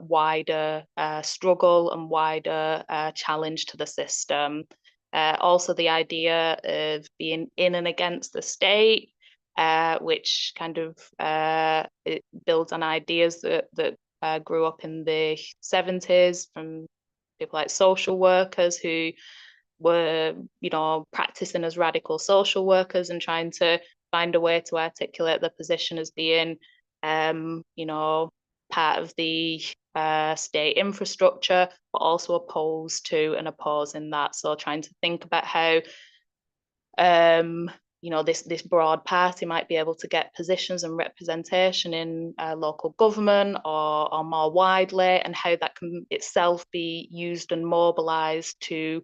wider struggle and wider challenge to the system. Also the idea of being in and against the state, which kind of it builds on ideas that grew up in the 70s from people like social workers who were, practicing as radical social workers and trying to find a way to articulate their position as being, part of the state infrastructure, but also opposed to and opposing that. So trying to think about how this broad party might be able to get positions and representation in local government or more widely, and how that can itself be used and mobilized to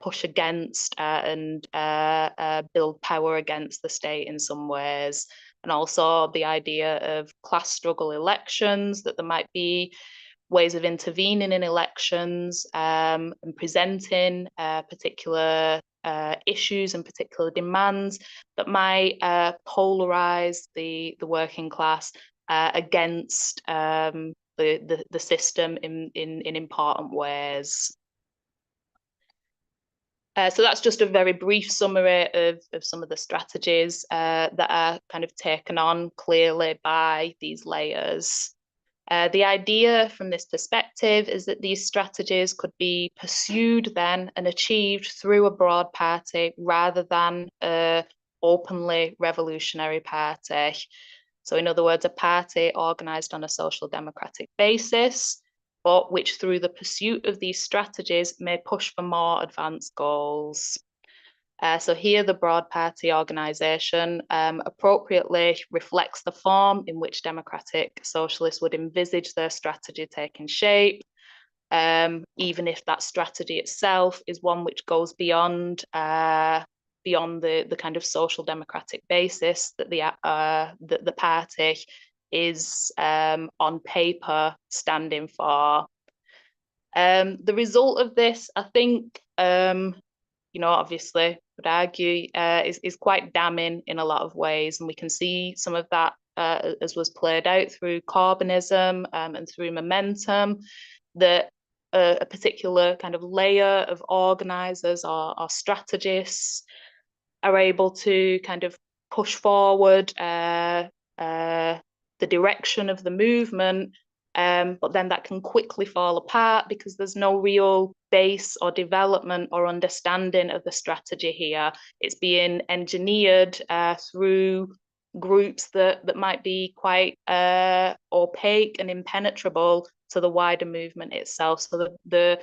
push against and build power against the state in some ways. And also the idea of class struggle elections, that there might be ways of intervening in elections and presenting particular issues and particular demands that might polarize the working class against the system in important ways. So that's just a very brief summary of some of the strategies that are kind of taken on clearly by these layers. The idea from this perspective is that these strategies could be pursued then and achieved through a broad party rather than an openly revolutionary party. So in other words, a party organised on a social democratic basis, but which through the pursuit of these strategies may push for more advanced goals. So here the broad party organisation appropriately reflects the form in which democratic socialists would envisage their strategy taking shape, even if that strategy itself is one which goes beyond the kind of social democratic basis that the party is on paper standing for. The result of this, I think, obviously would argue is quite damning in a lot of ways, and we can see some of that as was played out through Corbynism and through Momentum, that a particular kind of layer of organisers or strategists are able to kind of push forward the direction of the movement, but then that can quickly fall apart because there's no real base or development or understanding of the strategy here. It's being engineered through groups that might be quite opaque and impenetrable to the wider movement itself. So the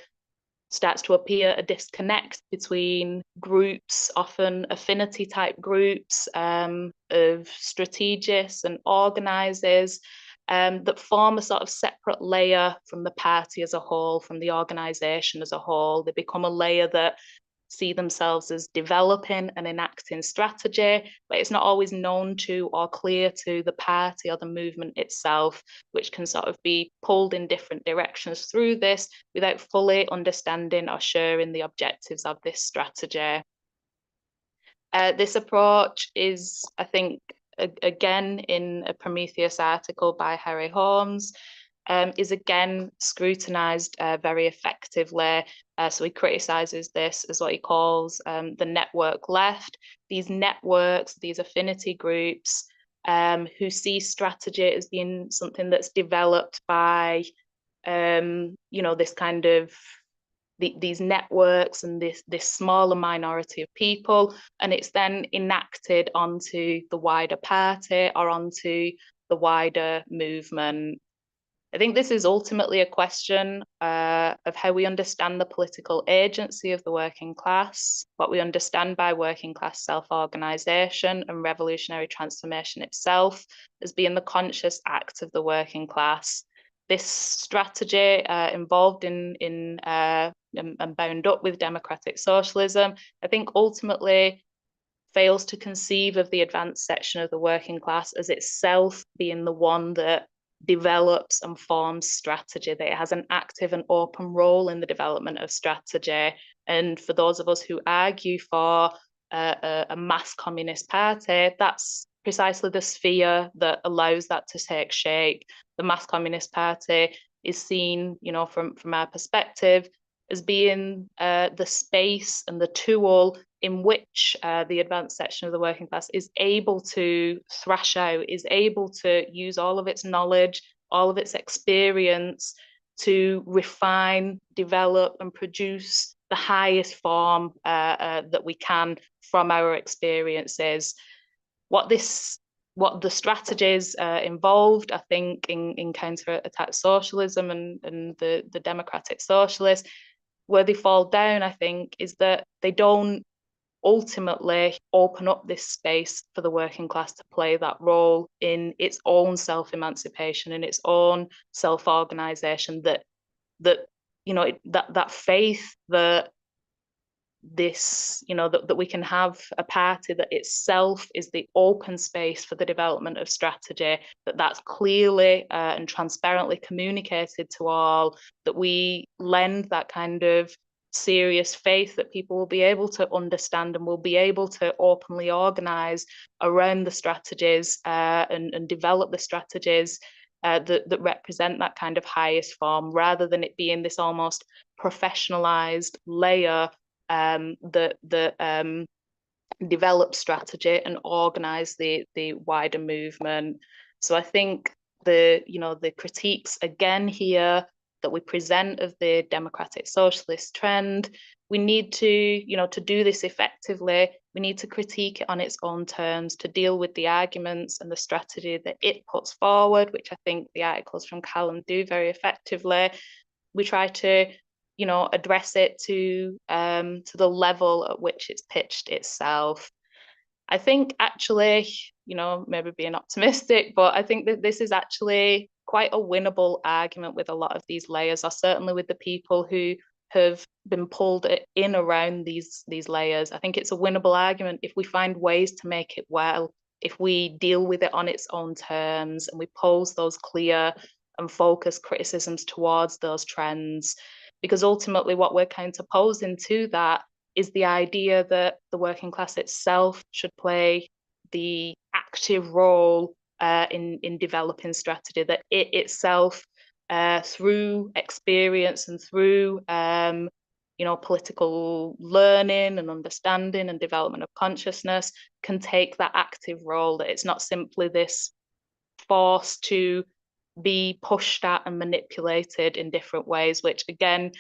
starts to appear a disconnect between groups, often affinity type groups of strategists and organisers, that form a sort of separate layer from the party as a whole, from the organisation as a whole. They become a layer that see themselves as developing and enacting strategy, but it's not always known to or clear to the party or the movement itself, which can sort of be pulled in different directions through this without fully understanding or sharing the objectives of this strategy. This approach is, I think, again, in a Prometheus article by Harry Holmes, is again scrutinised very effectively. So he criticises this as what he calls the network left. These networks, these affinity groups, who see strategy as being something that's developed by, this kind of these networks and this smaller minority of people, and it's then enacted onto the wider party or onto the wider movement. I think this is ultimately a question of how we understand the political agency of the working class, what we understand by working class self-organisation and revolutionary transformation itself as being the conscious act of the working class. This strategy involved in and bound up with democratic socialism, I think ultimately fails to conceive of the advanced section of the working class as itself being the one that develops and forms strategy, that it has an active and open role in the development of strategy. And for those of us who argue for a mass communist party, that's precisely the sphere that allows that to take shape. The mass communist party is seen, from our perspective, as being the space and the tool in which the advanced section of the working class is able to thrash out, is able to use all of its knowledge, all of its experience to refine, develop, and produce the highest form that we can from our experiences. What the strategies involved, I think, in counter-attack socialism and the democratic socialists, where they fall down, I think, is that they don't ultimately open up this space for the working class to play that role in its own self-emancipation, in its own self-organization, that faith that this, that we can have a party that itself is the open space for the development of strategy, that's clearly and transparently communicated to all, that we lend that kind of serious faith that people will be able to understand and will be able to openly organise around the strategies and develop the strategies that represent that kind of highest form, rather than it being this almost professionalised layer that develop strategy and organise the wider movement. So I think the critiques again here that we present of the democratic socialist trend, we need to do this effectively, we need to critique it on its own terms, to deal with the arguments and the strategy that it puts forward, which I think the articles from Callum do very effectively. We try to address it to the level at which it's pitched itself. I think actually, maybe being optimistic, but I think that this is actually quite a winnable argument with a lot of these layers, or certainly with the people who have been pulled in around these layers. I think it's a winnable argument if we find ways to make it well, if we deal with it on its own terms and we pose those clear and focused criticisms towards those trends. Because ultimately what we're counterposing to that is the idea that the working class itself should play the active role in developing strategy, that it itself, through experience and through political learning and understanding and development of consciousness, can take that active role, that it's not simply this force to be pushed at and manipulated in different ways, which again,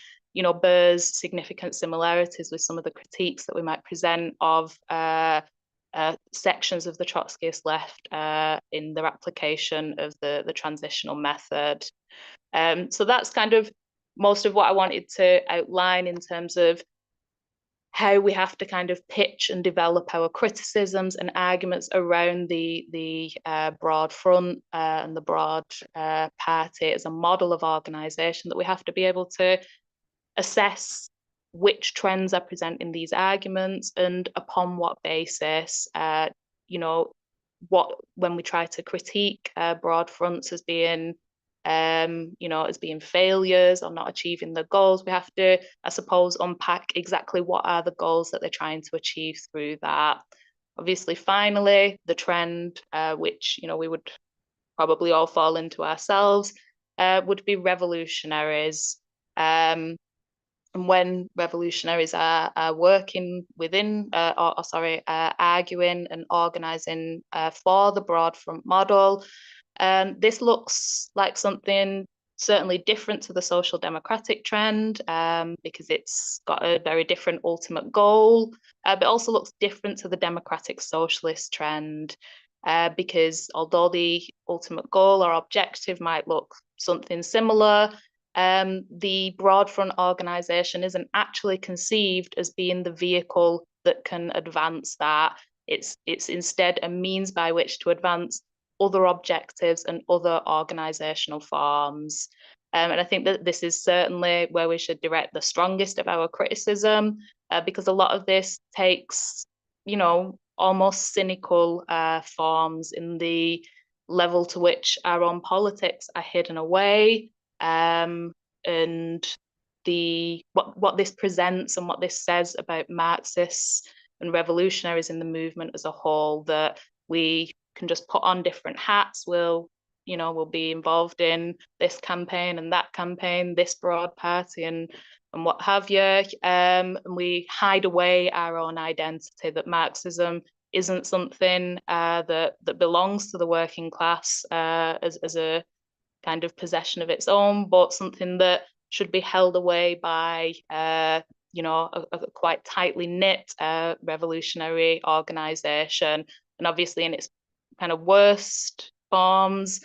bears significant similarities with some of the critiques that we might present of sections of the Trotskyist left in their application of the transitional method. So that's kind of most of what I wanted to outline in terms of how we have to kind of pitch and develop our criticisms and arguments around the broad front and the broad party as a model of organisation, that we have to be able to assess which trends are present in these arguments and upon what basis, when we try to critique broad fronts as being as being failures or not achieving the goals, we have to, I suppose, unpack exactly what are the goals that they're trying to achieve through that. Obviously, finally, the trend, which we would probably all fall into ourselves, would be revolutionaries. And when revolutionaries are working within, arguing and organising for the broad front model, this looks like something certainly different to the social democratic trend, because it's got a very different ultimate goal, but also looks different to the democratic socialist trend, because although the ultimate goal or objective might look something similar, the broad front organisation isn't actually conceived as being the vehicle that can advance that. It's instead a means by which to advance other objectives and other organisational forms. And I think that this is certainly where we should direct the strongest of our criticism, because a lot of this takes, almost cynical forms in the level to which our own politics are hidden away. And what this presents and what this says about Marxists and revolutionaries in the movement as a whole, that we can just put on different hats. We'll be involved in this campaign and that campaign, this broad party and what have you, and we hide away our own identity, that Marxism isn't something that belongs to the working class as a kind of possession of its own, but something that should be held away by a quite tightly knit revolutionary organisation. And obviously in its kind of worst forms,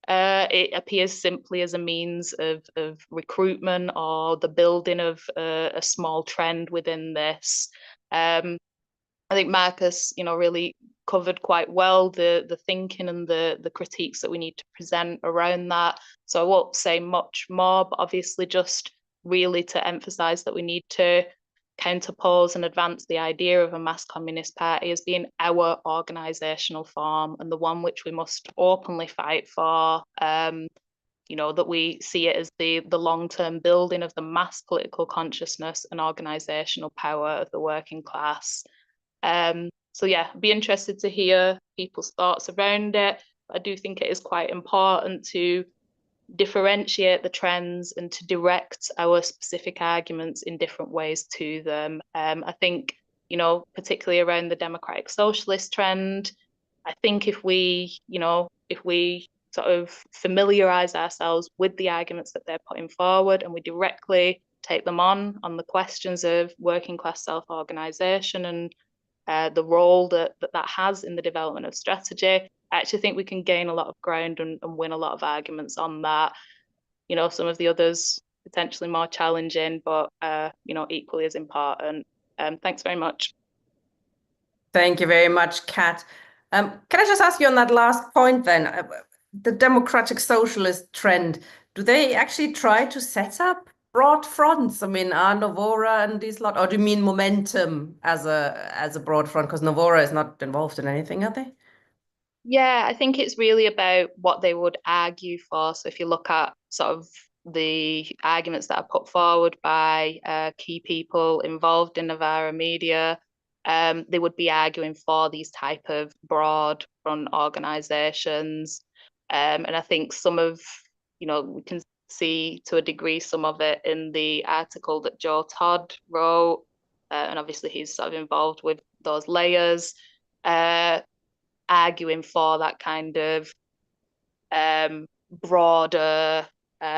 it appears simply as a means of recruitment or the building of a small trend within this. I think Marcus, really covered quite well the thinking and the critiques that we need to present around that. So I won't say much more, but obviously just really to emphasise that we need to counterpose and advance the idea of a mass communist party as being our organisational form and the one which we must openly fight for. That we see it as the long-term building of the mass political consciousness and organisational power of the working class. So yeah, I'd be interested to hear people's thoughts around it. I do think it is quite important to differentiate the trends and to direct our specific arguments in different ways to them. I think, particularly around the democratic socialist trend, I think if we sort of familiarise ourselves with the arguments that they're putting forward and we directly take them on the questions of working class self-organisation and the role that has in the development of strategy, I actually think we can gain a lot of ground and win a lot of arguments on that. Some of the others potentially more challenging, but equally as important. Thanks very much. Thank you very much, Kat. Can I just ask you on that last point then? The democratic socialist trend, do they actually try to set up broad fronts? I mean, are Novora and these lot, or do you mean Momentum as a broad front? Because Novora is not involved in anything, are they? Yeah, I think it's really about what they would argue for. So if you look at sort of the arguments that are put forward by key people involved in Novara Media, they would be arguing for these type of broad front organisations. And I think some of, we can see to a degree some of it in the article that Joe Todd wrote, and obviously he's sort of involved with those layers, arguing for that kind of broader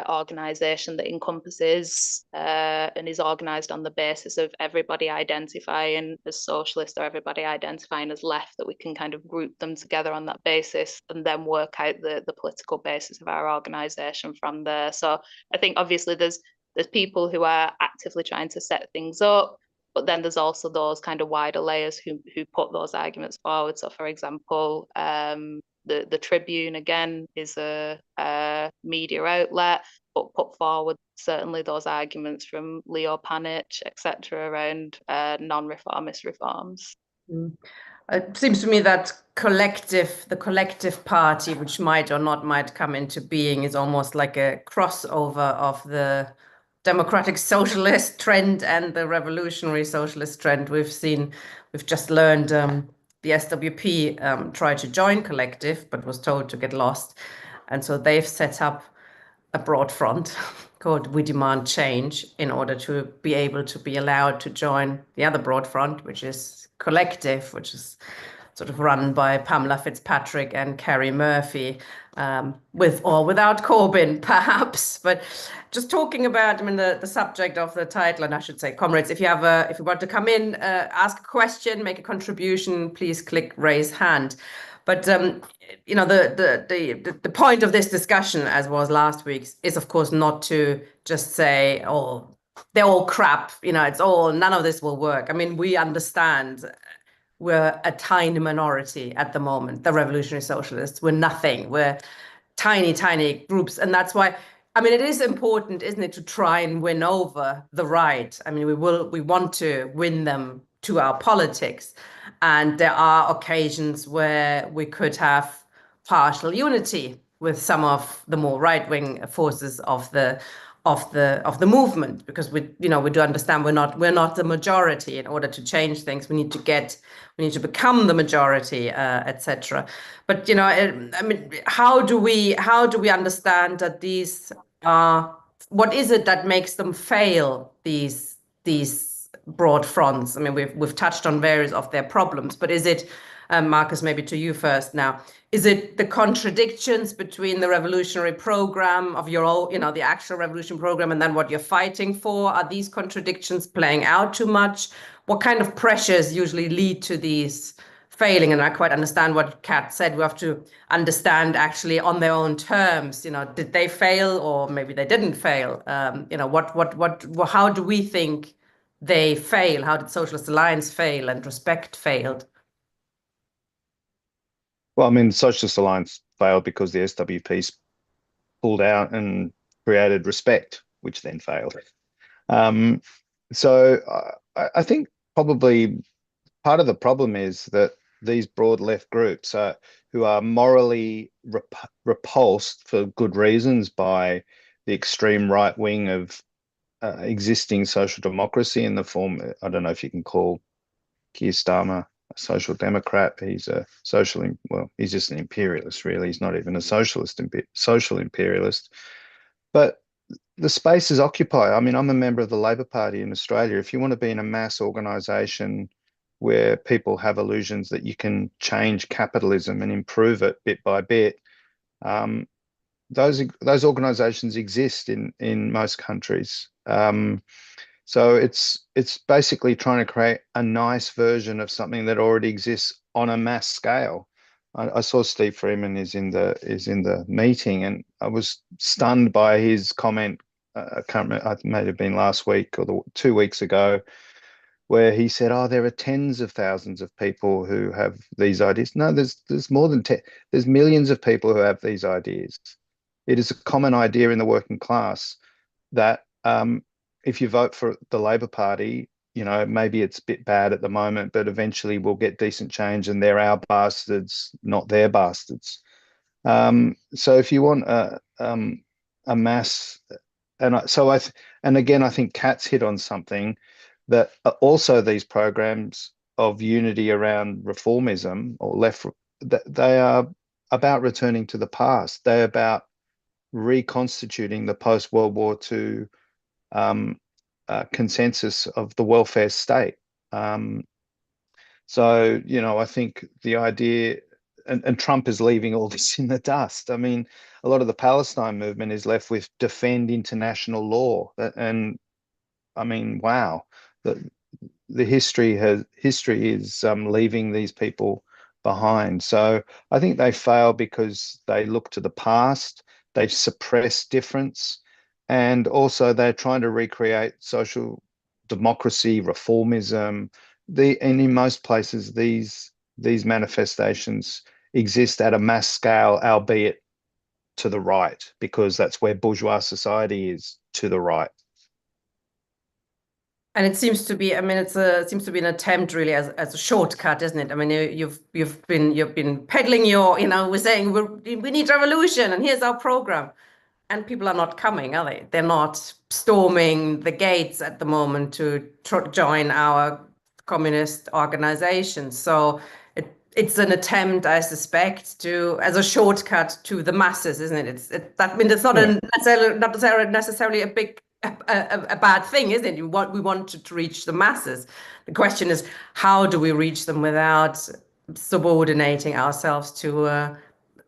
organisation that encompasses and is organised on the basis of everybody identifying as socialist or everybody identifying as left, that we can kind of group them together on that basis and then work out the political basis of our organisation from there. So I think obviously there's there's people who are actively trying to set things up, but then there's also those kind of wider layers who put those arguments forward. So, for example, the Tribune again is a media outlet, but put forward certainly those arguments from Leo Panitch, etc., around non-reformist reforms. It seems to me that the collective party, which might or not might come into being, is almost like a crossover of the democratic socialist trend and the revolutionary socialist trend. We've just learned the SWP tried to join collective, but was told to get lost. And so they've set up a broad front called We Demand Change in order to be able to be allowed to join the other broad front, which is collective, which is sort of run by Pamela Fitzpatrick and Kerry Murphy, with or without Corbyn, perhaps. But just talking about, I mean, the subject of the title, and I should say, comrades, if you want to come in, ask a question, make a contribution, please click raise hand. But you know, the point of this discussion, as was last week's, is of course not to just say, oh, they're all crap, you know, none of this will work. I mean, we understand we're a tiny minority at the moment, the revolutionary socialists. We're nothing. We're tiny groups. And that's why, I mean, it is important, isn't it, to try and win over the right. I mean, we want to win them to our politics. And there are occasions where we could have partial unity with some of the more right-wing forces of the movement, because we do understand we're not the majority. In order to change things, we need to become the majority, etc. But you know, I mean, how do we understand that these are, what is it that makes them fail, these broad fronts? I mean, we've touched on various of their problems, but is it, Marcus, maybe to you first now, is it the contradictions between the revolutionary program of your own, you know, the actual revolution program, and then what you're fighting for? Are these contradictions playing out too much? What kind of pressures usually lead to these failing? And I quite understand what Kat said. We have to understand actually on their own terms, you know, did they fail, or maybe they didn't fail? You know, how do we think they fail? How did Socialist Alliance fail and Respect failed? Well, I mean, Socialist Alliance failed because the SWP's pulled out and created Respect, which then failed. So I think probably part of the problem is that these broad left groups who are morally repulsed for good reasons by the extreme right wing of existing social democracy in the form, I don't know if you can call Keir Starmer a social democrat. He's a he's just an imperialist, really. He's not even a social imperialist. But the spaces occupy. I mean, I'm a member of the Labor Party in Australia. If you want to be in a mass organisation where people have illusions that you can change capitalism and improve it bit by bit, those organisations exist in most countries. So it's basically trying to create a nice version of something that already exists on a mass scale. I saw Steve Freeman is in the meeting, and I was stunned by his comment. I can't remember, it may have been last week or 2 weeks ago, where he said, "Oh, there are tens of thousands of people who have these ideas." No, there's more than 10. There's millions of people who have these ideas. It is a common idea in the working class that if you vote for the Labor Party, you know, maybe it's a bit bad at the moment, but eventually we'll get decent change, and they're our bastards, not their bastards. So if you want a mass, and again, I think Kat's hit on something, that also these programs of unity around reformism or left, they are about returning to the past. They're about reconstituting the post-World War II consensus of the welfare state. So, you know, I think the idea, and Trump is leaving all this in the dust. I mean, a lot of the Palestine movement is left with defend international law. And I mean, wow, the history is leaving these people behind. So I think they fail because they look to the past. They've suppressed difference. And also they're trying to recreate social democracy, reformism. And in most places, these manifestations exist at a mass scale, albeit to the right, because that's where bourgeois society is, to the right. And it seems to be, I mean, it seems to be an attempt really as a shortcut, isn't it? I mean, you've been peddling your, we're saying we need revolution and here's our program. And people are not coming, are they? They're not storming the gates at the moment to join our communist organizations. So it's an attempt, I suspect, as a shortcut to the masses, isn't it? I mean, it's not necessarily a bad thing, isn't it? We want to reach the masses. The question is, how do we reach them without subordinating ourselves to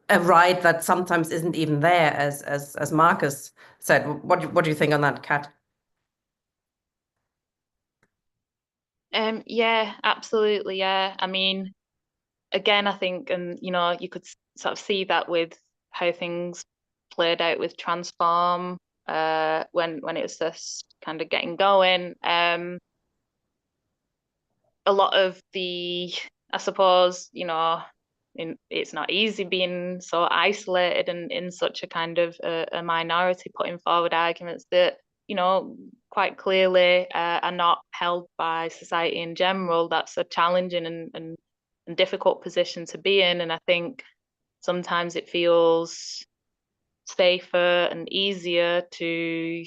a right that sometimes isn't even there, as Marcus said. What do you think on that, Kat? Yeah, absolutely. Yeah. I mean, again, I think, and you could sort of see that with how things played out with Transform, when it was just kind of getting going. A lot of I suppose, it's not easy being so isolated and in such a kind of a minority, putting forward arguments that, quite clearly are not held by society in general. That's a challenging and difficult position to be in. And I think sometimes it feels safer and easier to,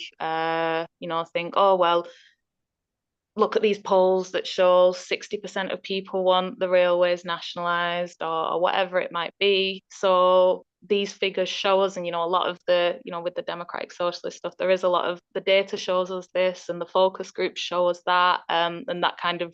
think, oh, well, look at these polls that show 60% of people want the railways nationalised or whatever it might be. So these figures show us, and a lot of the, with the democratic socialist stuff, there is a lot of the data shows us this, and the focus groups show us that, and that kind of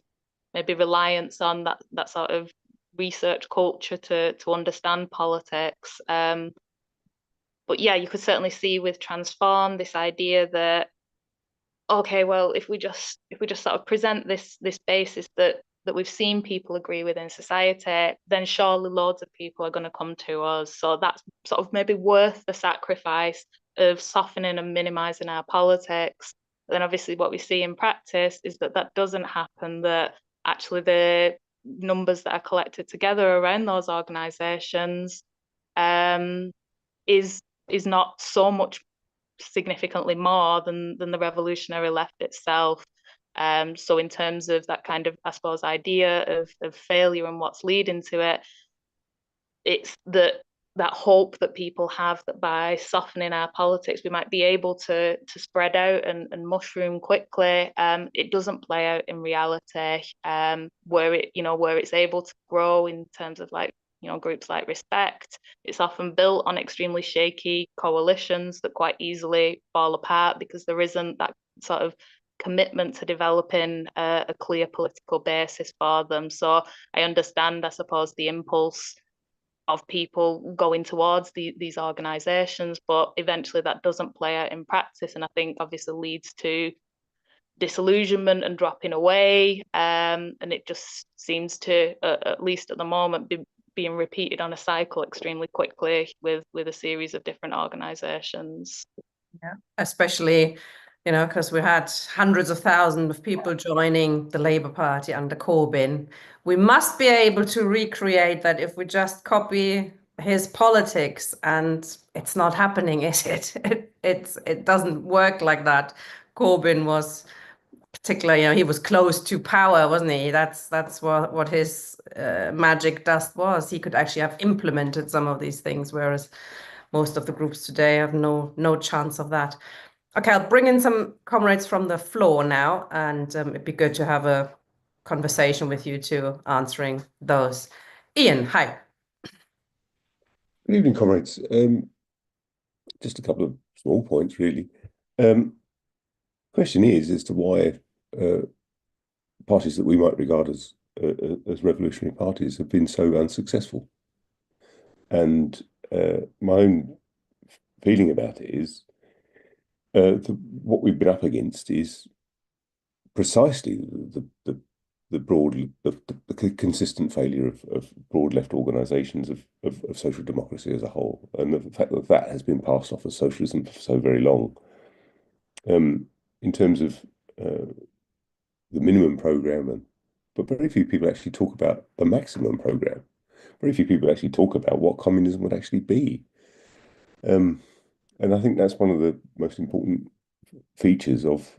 maybe reliance on that sort of research culture to understand politics. But yeah, you could certainly see with Transform this idea that, okay, well, if we just sort of present this basis that we've seen people agree with in society, then surely loads of people are going to come to us. So that's sort of maybe worth the sacrifice of softening and minimizing our politics. But then obviously what we see in practice is that doesn't happen, that actually the numbers that are collected together around those organizations is not so much significantly more than the revolutionary left itself. So in terms of that kind of, I suppose, idea of failure and what's leading to it, it's that hope that people have that by softening our politics, we might be able to spread out and mushroom quickly. It doesn't play out in reality, where it's able to grow in terms of groups like Respect. It's often built on extremely shaky coalitions that quite easily fall apart because there isn't that sort of commitment to developing a clear political basis for them. So I understand, I suppose, the impulse of people going towards these organizations, but eventually that doesn't play out in practice, and I think obviously leads to disillusionment and dropping away, and it just seems to, at least at the moment, being repeated on a cycle extremely quickly with a series of different organizations. Yeah, especially, because we had hundreds of thousands of people joining the Labour Party under Corbyn. We must be able to recreate that if we just copy his politics, and it's not happening, is it? It doesn't work like that. Corbyn was particularly, he was close to power, wasn't he? That's what his magic dust was. He could actually have implemented some of these things, whereas most of the groups today have no chance of that. Okay, I'll bring in some comrades from the floor now, and it'd be good to have a conversation with you two answering those. Ian, hi. Good evening, comrades. Just a couple of small points, really. Question is as to why parties that we might regard as revolutionary parties have been so unsuccessful. And my own feeling about it is what we've been up against is precisely the consistent failure of broad left organisations of social democracy as a whole, and the fact that has been passed off as socialism for so very long. in terms of the minimum program, but very few people actually talk about the maximum program. Very few people actually talk about what communism would actually be. And I think that's one of the most important features of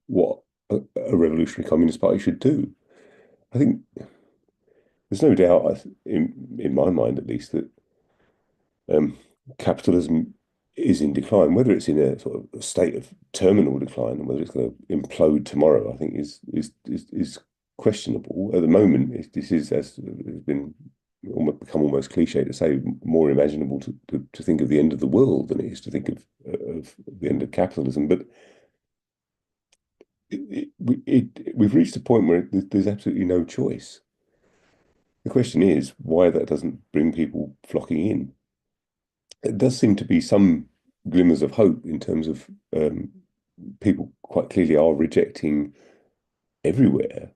what a revolutionary communist party should do. I think there's no doubt, in my mind at least, that capitalism is in decline. Whether it's in a sort of a state of terminal decline and whether it's going to implode tomorrow, I think is questionable. At the moment, this is, as has been become almost cliche to say, more imaginable to think of the end of the world than it is to think of the end of capitalism. But we've reached a point where there's absolutely no choice. The question is why that doesn't bring people flocking in. It does seem to be some glimmers of hope in terms of people quite clearly are rejecting everywhere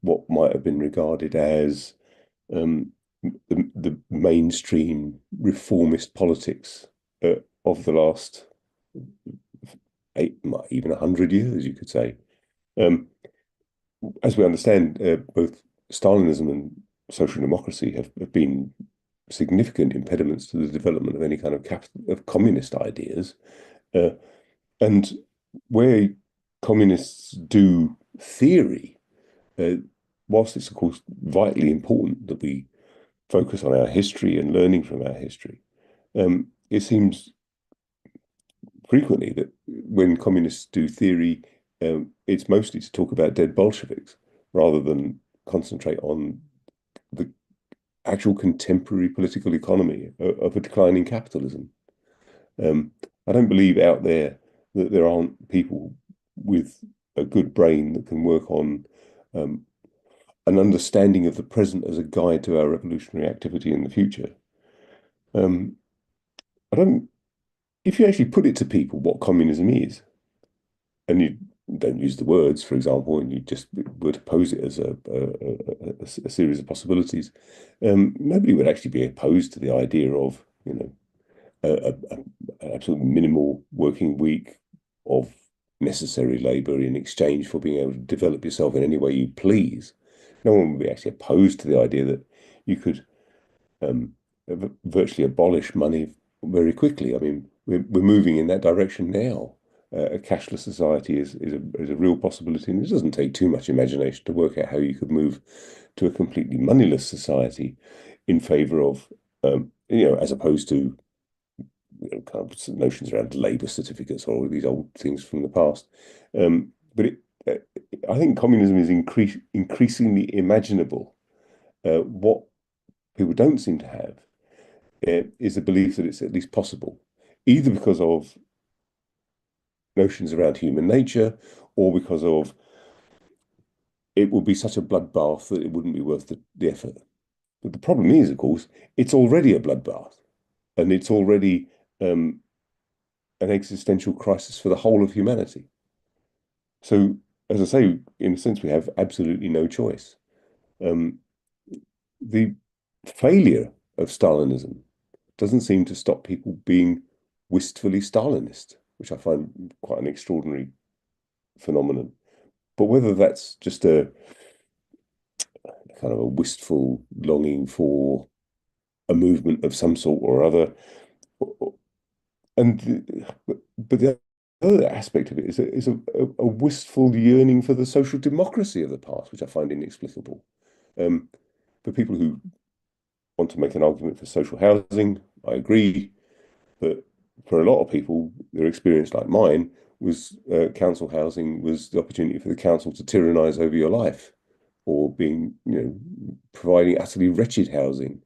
what might have been regarded as the mainstream reformist politics of the last even 100 years, you could say. As we understand, both Stalinism and social democracy have been significant impediments to the development of any kind of communist ideas. And where communists do theory, whilst it's of course vitally important that we focus on our history and learning from our history, it seems frequently that when communists do theory, it's mostly to talk about dead Bolsheviks rather than concentrate on the actual contemporary political economy of a declining capitalism. I don't believe out there that there aren't people with a good brain that can work on an understanding of the present as a guide to our revolutionary activity in the future. If you actually put it to people what communism is, and you don't use the words, for example, and you just were to pose it as a series of possibilities, nobody would actually be opposed to the idea of, an absolute minimal working week of necessary labor in exchange for being able to develop yourself in any way you please. No one would be actually opposed to the idea that you could virtually abolish money very quickly. I mean, we're moving in that direction now. A cashless society is a real possibility, and it doesn't take too much imagination to work out how you could move to a completely moneyless society in favor of, as opposed to kind of notions around labor certificates or all these old things from the past. But I think communism is increasingly imaginable. What people don't seem to have is the belief that it's at least possible, either because of notions around human nature or because of it would be such a bloodbath that it wouldn't be worth the effort. But the problem is, of course, it's already a bloodbath, and it's already an existential crisis for the whole of humanity. So, as I say, in a sense, we have absolutely no choice. The failure of Stalinism doesn't seem to stop people being wistfully Stalinist, which I find quite an extraordinary phenomenon. But whether that's just a kind of a wistful longing for a movement of some sort or other, but the other aspect of it is a wistful yearning for the social democracy of the past, which I find inexplicable. For people who want to make an argument for social housing, I agree. But for a lot of people, their experience, like mine, was council housing was the opportunity for the council to tyrannize over your life, or being, providing utterly wretched housing,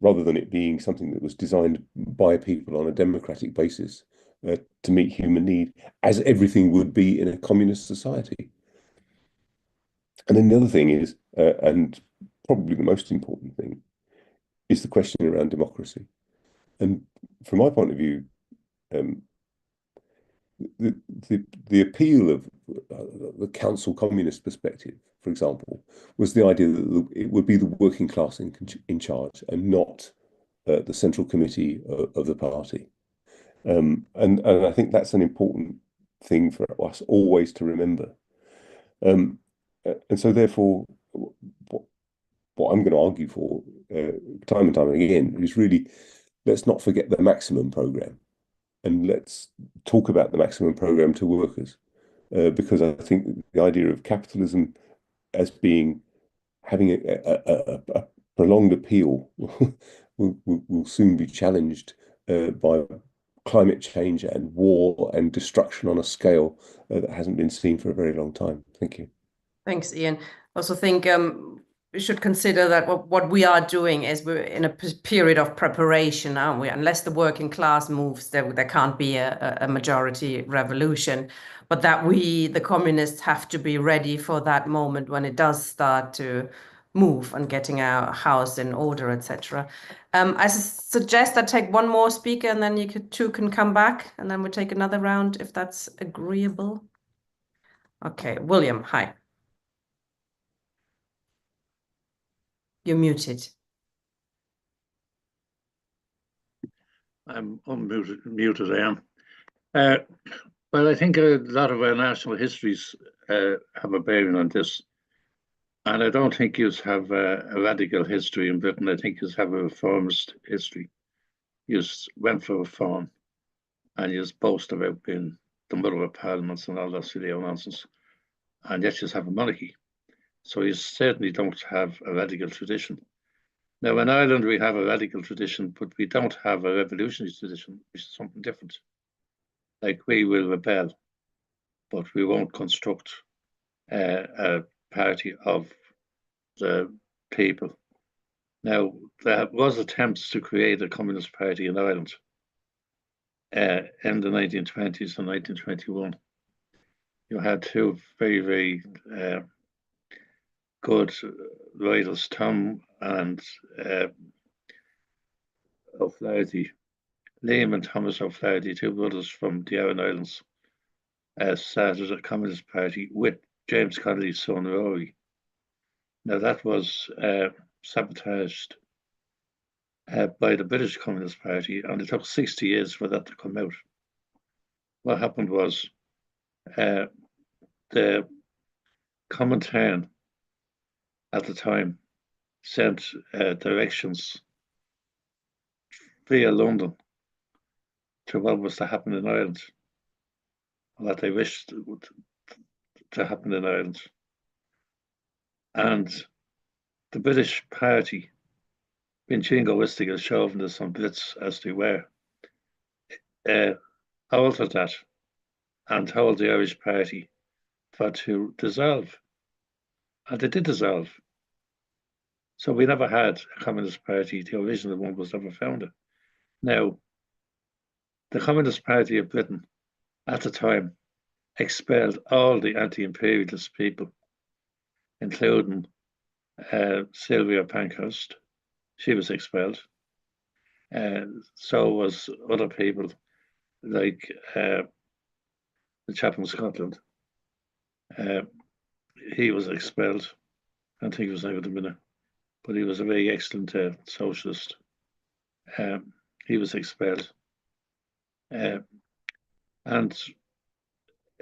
rather than it being something that was designed by people on a democratic basis to meet human need, as everything would be in a communist society. And then the other thing is, and probably the most important thing, is the question around democracy. And from my point of view, the appeal of the council communist perspective, for example, was the idea that it would be the working class in charge and not the central committee of the party. And I think that's an important thing for us always to remember. And so therefore, what I'm going to argue for time and time again is really, let's not forget the maximum program, and let's talk about the maximum program to workers, because I think the idea of capitalism as having a prolonged appeal will soon be challenged by climate change and war and destruction on a scale that hasn't been seen for a very long time. Thank you. Thanks, Ian. Also think we should consider that what we are doing is we're in a period of preparation, aren't we? Unless the working class moves, there can't be a majority revolution. But that we, the communists, have to be ready for that moment when it does start to move and getting our house in order, etc. I suggest I take one more speaker and then you two can come back and then we take another round if that's agreeable. Okay, William, hi. You're muted. I'm unmuted, muted I am. Well, I think a lot of our national histories have a bearing on this. And I don't think you have a radical history in Britain. I think you have a reformist history. You went for reform and you boast about being the mother of parliaments and all that silly nonsense. And yet you have a monarchy. So you certainly don't have a radical tradition. Now, in Ireland, we have a radical tradition, but we don't have a revolutionary tradition, which is something different. Like, we will rebel, but we won't construct a party of the people. Now, there was attempts to create a communist party in Ireland in the 1920s and 1921. You had two very, very good writers, Tom and O'Flaherty, Liam and Thomas O'Flaherty, two brothers from the Aran Islands, started a communist party with James Connolly's son Rory. Now that was sabotaged by the British Communist Party, and it took 60 years for that to come out. What happened was the Comintern at the time sent directions via London to what was to happen in Ireland, what they wished to happen in Ireland. And the British party, being jingoistic and chauvinist and blitz as they were, altered that and told the Irish party to dissolve. And they did dissolve. So we never had a Communist Party. The original one was never founded. Now, the Communist Party of Britain at the time expelled all the anti-imperialist people, including Sylvia Pankhurst. She was expelled. So was other people like the chap from Scotland. He was expelled. I don't think he was out a minute, but he was a very excellent socialist. He was expelled. And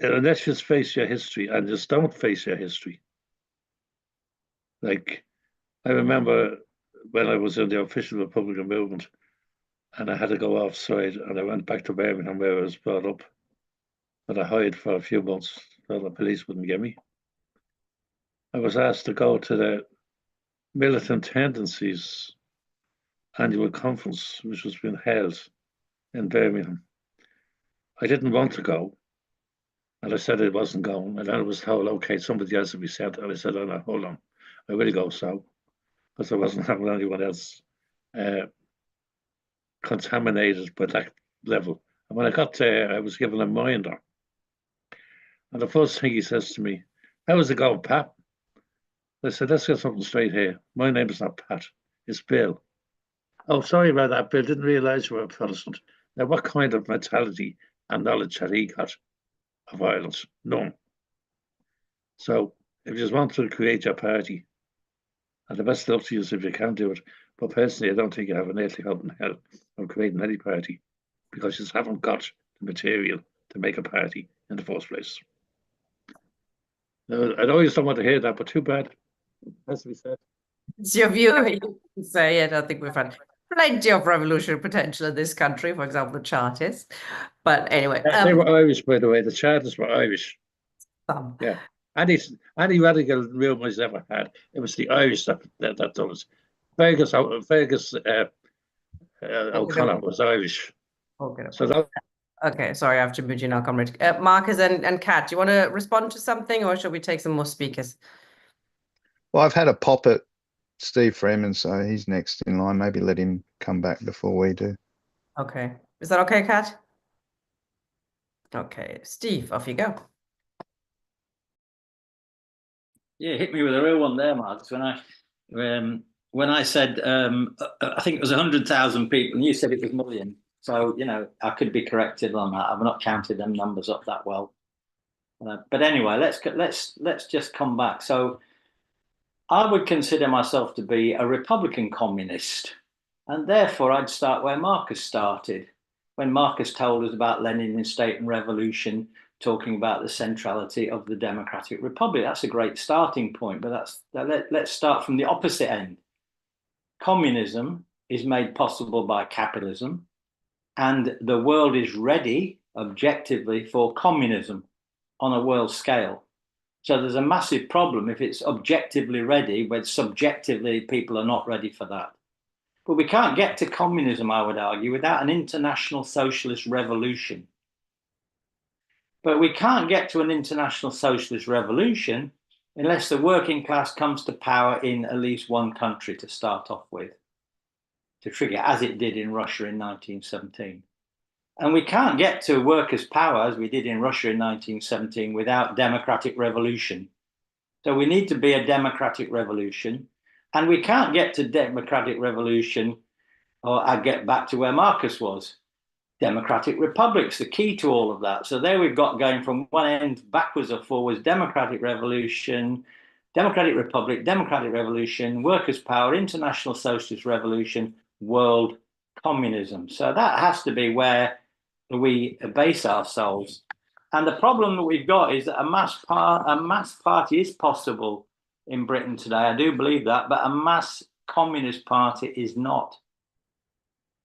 let's just face your history and just don't face your history. Like, I remember when I was in the official Republican movement and I had to go offside and I went back to Birmingham where I was brought up, but I hid for a few months so the police wouldn't get me. I was asked to go to the Militant Tendencies annual conference, which was being held in Birmingham. I didn't want to go, and I said I wasn't going, and then I was told, okay, somebody else will be sent, and I said, oh no, hold on, I will go, so, because I wasn't having anyone else contaminated by that level. And when I got there, I was given a minder, and the first thing he says to me, how is it going, Pat? I said, let's get something straight here. My name is not Pat, it's Bill. Oh, sorry about that, Bill. Didn't realise you were a Protestant. Now, what kind of mentality and knowledge had he got of Ireland? None. So, if you just want to create your party, and the best luck to you if you can do it, but personally, I don't think you have an earthly hope in hell of creating any party. because you haven't got the material to make a party in the first place. Now, I know you don't want to hear that, but too bad. Has to be said. It's your view. You can say it. I think we've had plenty of revolutionary potential in this country, for example, the Chartists. But anyway, They were Irish, by the way. The Chartists were Irish. Yeah. Any radical rumours ever had, it was the Irish that done it. Fergus O'Connor was Irish. Okay. So that, Okay, sorry, I have to mute you now, comrade. Marcus and Kat, do you want to respond to something, or should we take some more speakers? Well, I've had a pop at Steve Freeman, so he's next in line. Maybe let him come back before we do. Okay. Is that okay, Kat? Okay, Steve, off you go. Yeah, hit me with a real one there, Marcus. When I said I think it was 100,000 people, and you said it was million. So I could be corrected on that. I've not counted them numbers up that well. But anyway, let's just come back. So I would consider myself to be a Republican communist, and therefore I'd start where Marcus started, when Marcus told us about Lenin in State and Revolution, talking about the centrality of the Democratic Republic. That's a great starting point, but let's start from the opposite end. Communism is made possible by capitalism, and the world is ready objectively for communism on a world scale. So there's a massive problem if it's objectively ready, when subjectively people are not ready for that. But we can't get to communism, I would argue, without an international socialist revolution. But we can't get to an international socialist revolution unless the working class comes to power in at least one country to start off with, to trigger, as it did in Russia in 1917. And we can't get to workers' power, as we did in Russia in 1917, without democratic revolution. So we need to be a democratic revolution. And we can't get to democratic revolution, or I get back to where Marcus was. Democratic republics, the key to all of that. So there we've got going from one end backwards or forwards: democratic revolution, democratic republic, democratic revolution, workers' power, international socialist revolution, world communism. So that has to be where we base ourselves. And the problem that we've got is that a mass party is possible in Britain today. I do believe that, but a mass communist party is not.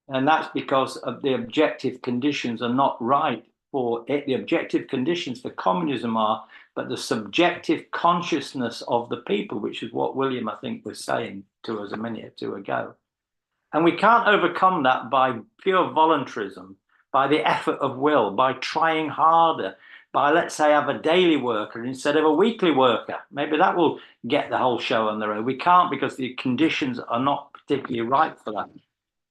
And that's because of the objective conditions are not right for it. The objective conditions for communism are, but the subjective consciousness of the people, which is what William, I think, was saying to us a minute or two ago. And we can't overcome that by pure voluntarism, by the effort of will, by trying harder, by, let's say, have a daily worker instead of a weekly worker. Maybe that will get the whole show on the road. We can't, because the conditions are not particularly right for that.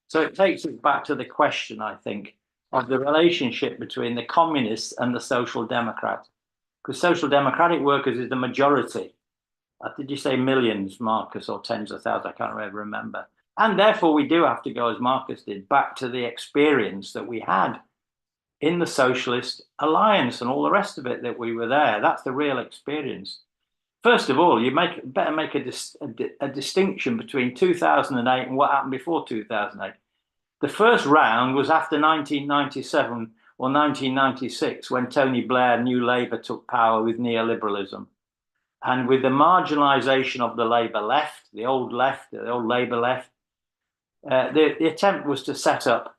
So it takes us back to the question, I think, of the relationship between the communists and the social democrats. Because social democratic workers is the majority. Did you say millions, Marcus, or tens of thousands? I can't really remember. And therefore, we do have to go, as Marcus did, back to the experience that we had in the Socialist Alliance and all the rest of it, that we were there. That's the real experience. First of all, you better make a distinction between 2008 and what happened before 2008. The first round was after 1997 or 1996, when Tony Blair, New Labour, took power with neoliberalism. And with the marginalisation of the Labour left, the old Labour left, the attempt was to set up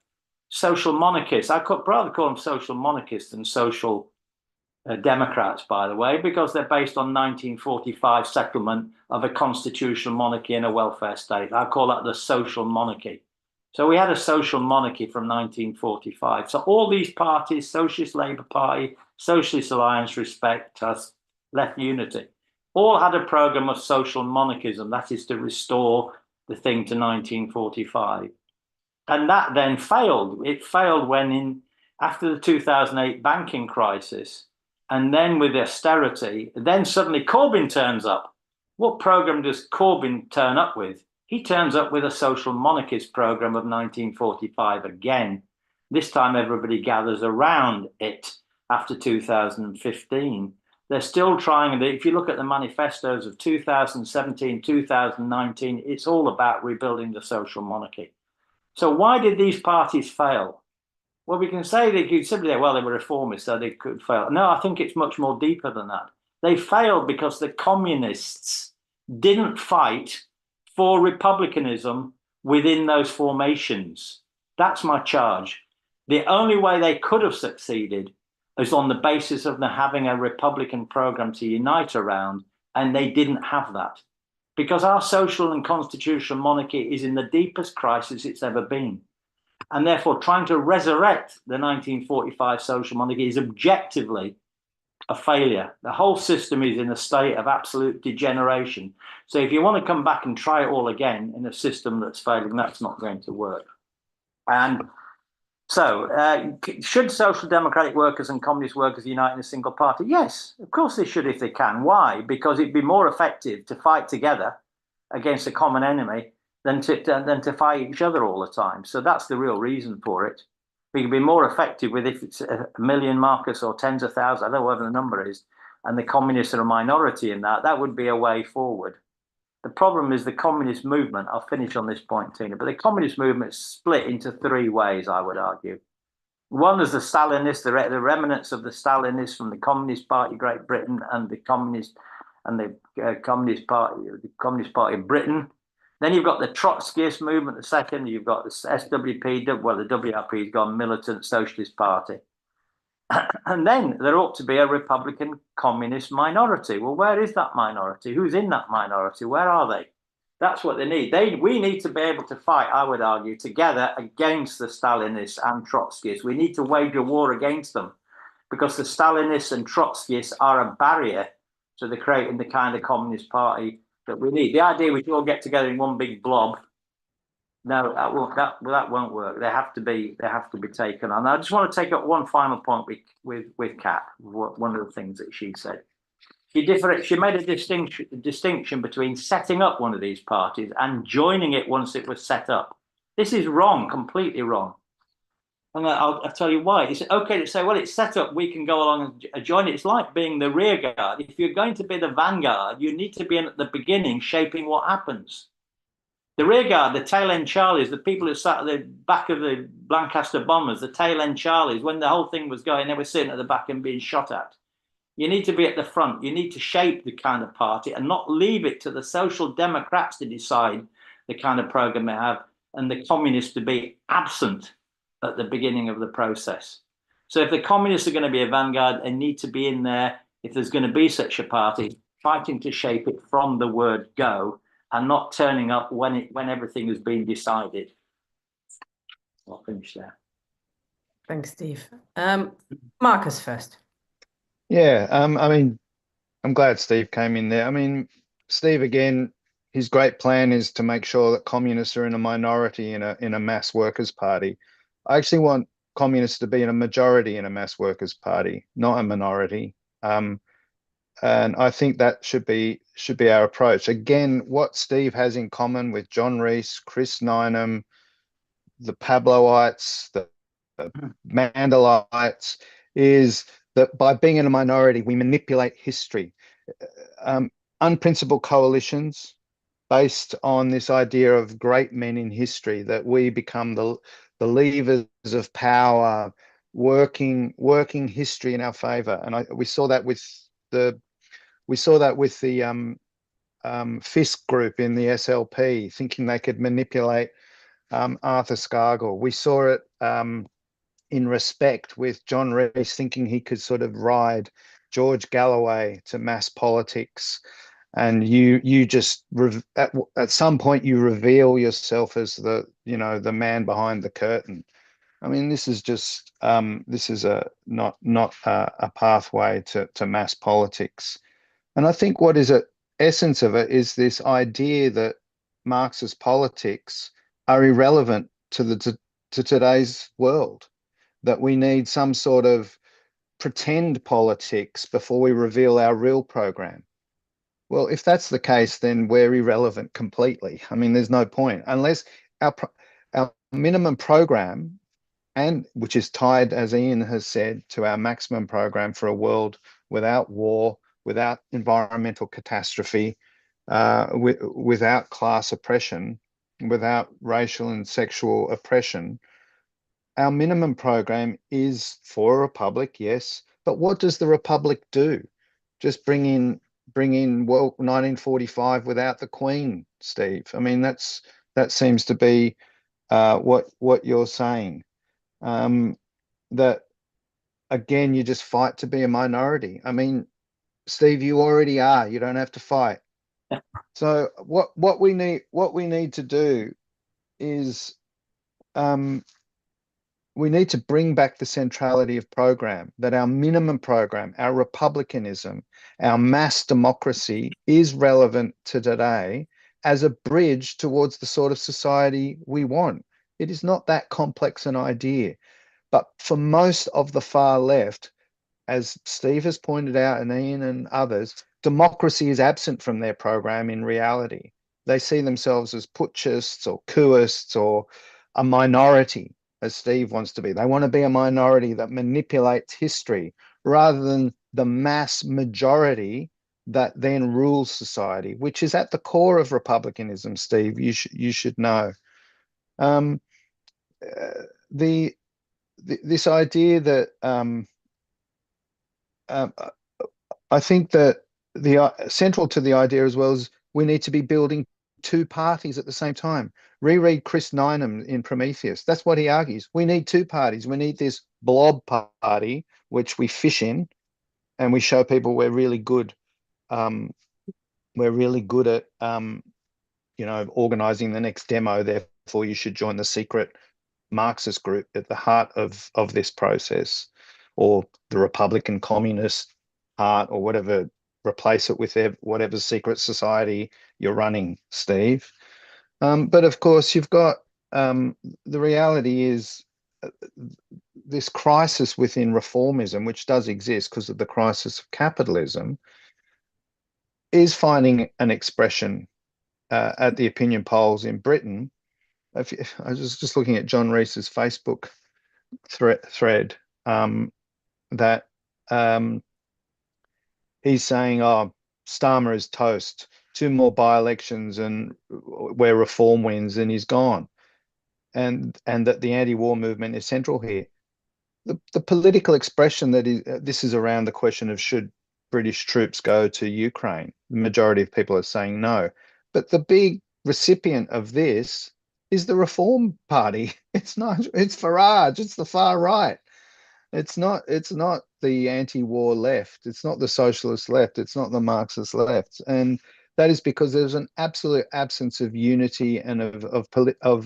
social monarchists. I could rather call them social monarchists than social Democrats, by the way, because they're based on 1945 settlement of a constitutional monarchy and a welfare state. I call that the social monarchy. So we had a social monarchy from 1945. So all these parties, Socialist Labour Party, Socialist Alliance, Respect Us, Left Unity, all had a programme of social monarchism, that is to restore the thing to 1945. And that then failed. It failed when after the 2008 banking crisis, and then with austerity, then suddenly Corbyn turns up. What programme does Corbyn turn up with? He turns up with a social monarchist programme of 1945 again. This time everybody gathers around it after 2015. They're still trying, and if you look at the manifestos of 2017, 2019, it's all about rebuilding the social monarchy. So why did these parties fail? Well, we can say they could simply say, well, they were reformists, so they could fail. No, I think it's much more deeper than that. They failed because the communists didn't fight for republicanism within those formations. That's my charge. The only way they could have succeeded is on the basis of them having a Republican program to unite around, and they didn't have that. Because our social and constitutional monarchy is in the deepest crisis it's ever been. And therefore, trying to resurrect the 1945 social monarchy is objectively a failure. The whole system is in a state of absolute degeneration. So if you want to come back and try it all again in a system that's failing, that's not going to work. And so, should social democratic workers and communist workers unite in a single party? Yes, of course they should if they can. Why? Because it'd be more effective to fight together against a common enemy than to fight each other all the time. So that's the real reason for it. We can be more effective with if it's a million, Marcus, or tens of thousands, I don't know whatever the number is, and the communists are a minority in that. That would be a way forward. The problem is the communist movement. I'll finish on this point, Tina, but the communist movement is split into three ways, I would argue. One is the Stalinists, the remnants of the Stalinists from the Communist Party of Great Britain and the Communist Party of Britain. Then you've got the Trotskyist movement, the second. You've got the SWP, well, the WRP has gone militant socialist party. And then there ought to be a Republican communist minority. Well, where is that minority? Who's in that minority? Where are they? That's what they need. We need to be able to fight, I would argue, together against the Stalinists and Trotskyists. We need to wage a war against them because the Stalinists and Trotskyists are a barrier to the creating the kind of communist party that we need. The idea we should all get together in one big blob, no, that won't work. They have to be taken on. I just want to take up one final point with Kat. One of the things that she said. She made a distinction between setting up one of these parties and joining it once it was set up. This is wrong, completely wrong. And I'll tell you why. It's okay to say, well, it's set up, we can go along and join it. It's like being the rear guard. If you're going to be the vanguard, you need to be in at the beginning shaping what happens. The rear guard, the tail end Charlies, the people who sat at the back of the Lancaster bombers, the tail end Charlies, when the whole thing was going, they were sitting at the back and being shot at. You need to be at the front. You need to shape the kind of party and not leave it to the social democrats to decide the kind of program they have and the communists to be absent at the beginning of the process. So if the communists are going to be a vanguard, they need to be in there, if there's going to be such a party, fighting to shape it from the word go and not turning up when everything has been decided. I'll finish there. Thanks, Steve. Marcus first. Yeah, I mean, I'm glad Steve came in there. I mean, Steve, again, his great plan is to make sure that communists are in a minority in a mass workers' party. I actually want communists to be in a majority in a mass workers' party, not a minority. And I think that should be our approach. Again, what Steve has in common with John Rees, Chris Nineham, the Pabloites, the Mandelites, is that by being in a minority, we manipulate history. Unprincipled coalitions based on this idea of great men in history, that we become the levers of power, working history in our favor. And we saw that with the Fisk group in the SLP, thinking they could manipulate Arthur Scargill. We saw it in Respect with John Rees thinking he could sort of ride George Galloway to mass politics. And you just at some point you reveal yourself as the man behind the curtain. I mean, this is just this is not a pathway to mass politics. And I think what is at essence of it is this idea that Marxist politics are irrelevant to today's world, that we need some sort of pretend politics before we reveal our real program. Well, if that's the case, then we're irrelevant completely. I mean, there's no point unless our minimum program, and which is tied, as Ian has said, to our maximum program for a world without war, without environmental catastrophe, without class oppression, without racial and sexual oppression. our minimum program is for a republic, yes, but what does the republic do? Just bring in well 1945 without the Queen, Steve. I mean, that seems to be what you're saying. That again, you just fight to be a minority. I mean, Steve, you already are. You don't have to fight. So what we need to do is we need to bring back the centrality of program, that our minimum program, our republicanism, our mass democracy is relevant to today as a bridge towards the sort of society we want. It is not that complex an idea. But for most of the far left, as Steve has pointed out, and Ian and others, democracy is absent from their program in reality. They see themselves as putschists or coupists or a minority, as Steve wants to be. They want to be a minority that manipulates history rather than the mass majority that then rules society, which is at the core of republicanism, Steve. You should know. This idea that I think that the central to the idea as well is we need to be building two parties at the same time. Reread Chris Nineham in Prometheus. That's what he argues. We need two parties. We need this blob party, which we fish in, and we show people we're really good. We're really good at organizing the next demo. Therefore, you should join the secret Marxist group at the heart of this process, or the Republican Communist heart, or whatever. Replace it with whatever secret society you're running, Steve. But of course, you've got the reality is this crisis within reformism, which does exist because of the crisis of capitalism, is finding an expression at the opinion polls in Britain. I was just looking at John Rees's Facebook thread that he's saying, "Oh, Starmer is toast. 2 more by-elections and where reform wins, and he's gone." And that the anti-war movement is central here. The political expression that this is around the question of should British troops go to Ukraine. The majority of people are saying no, but the big recipient of this is the Reform Party. It's Farage. It's the far right. It's not the anti-war left. It's not the socialist left. It's not the Marxist left. And that is because there's an absolute absence of unity and of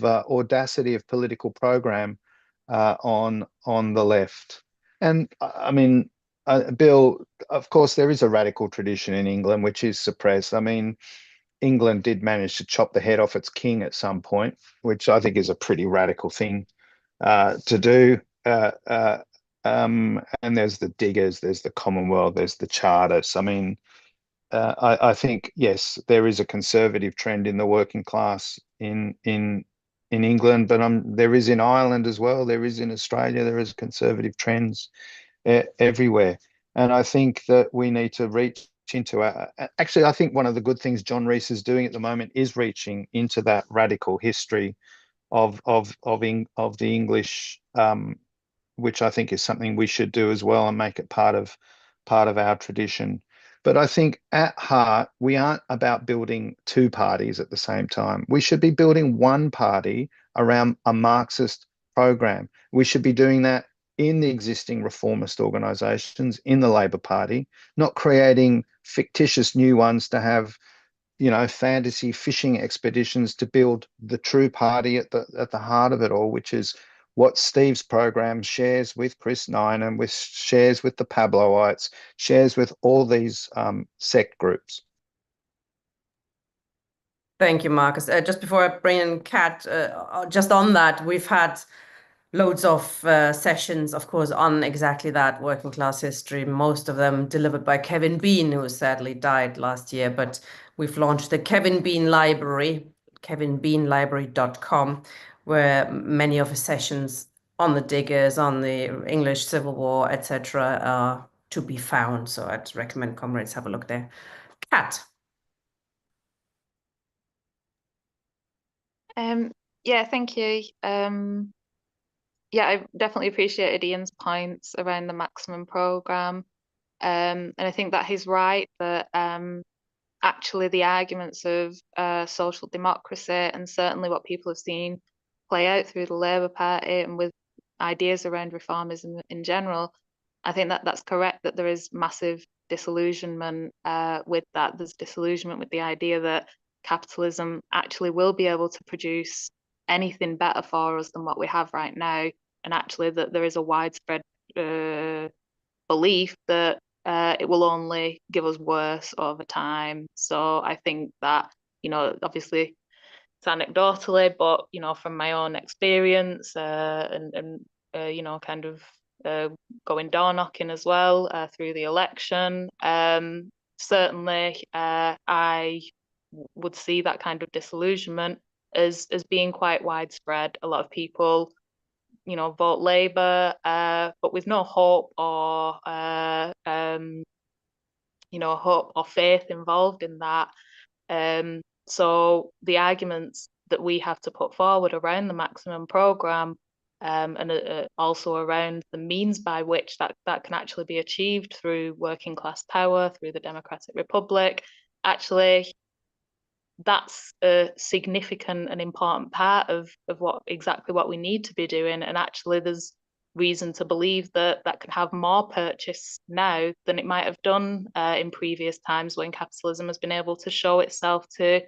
audacity of political program on the left. And I mean, Bill, of course, there is a radical tradition in England which is suppressed. I mean, England did manage to chop the head off its king at some point, which I think is a pretty radical thing to do. And there's the diggers, there's the Commonwealth, there's the Chartists. I mean, I think, yes, there is a conservative trend in the working class in England, but there is in Ireland as well. There is in Australia. There is conservative trends everywhere. And I think that we need to reach into actually, I think one of the good things John Rees is doing at the moment is reaching into that radical history of the English, which I think is something we should do as well and make it part of our tradition. But I think at heart, we aren't about building two parties at the same time. We should be building one party around a Marxist program. We should be doing that in the existing reformist organisations, in the Labor Party, not creating fictitious new ones to have, fantasy fishing expeditions to build the true party at the heart of it all, which is what Steve's program shares with Chris Nineham, shares with the Pabloites, shares with all these sect groups. Thank you, Marcus. Just before I bring in Kat, just on that, we've had loads of sessions, of course, on exactly that working class history, most of them delivered by Kevin Bean, who sadly died last year. But we've launched the Kevin Bean Library, kevinbeanlibrary.com, where many of his sessions on the diggers, on the English Civil War, etc., are to be found. So I'd recommend comrades have a look there. Kat. Yeah, thank you. Yeah, I definitely appreciated Ian's points around the maximum programme. And I think that he's right that actually the arguments of social democracy, and certainly what people have seen play out through the Labour Party and with ideas around reformism in general, I think that that's correct, that there is massive disillusionment with that. There's disillusionment with the idea that capitalism actually will be able to produce anything better for us than what we have right now, and actually that there is a widespread belief that it will only give us worse over time. So I think that, you know, obviously it's anecdotally, but, you know, from my own experience and you know, kind of going door knocking as well through the election, certainly I would see that kind of disillusionment as being quite widespread. A lot of people, you know, vote Labour, but with no hope or you know, hope or faith involved in that. So the arguments that we have to put forward around the maximum programme and also around the means by which that can actually be achieved through working class power, through the Democratic Republic, actually that's a significant and important part of exactly what we need to be doing. And actually there's reason to believe that that could have more purchase now than it might have done in previous times when capitalism has been able to show itself to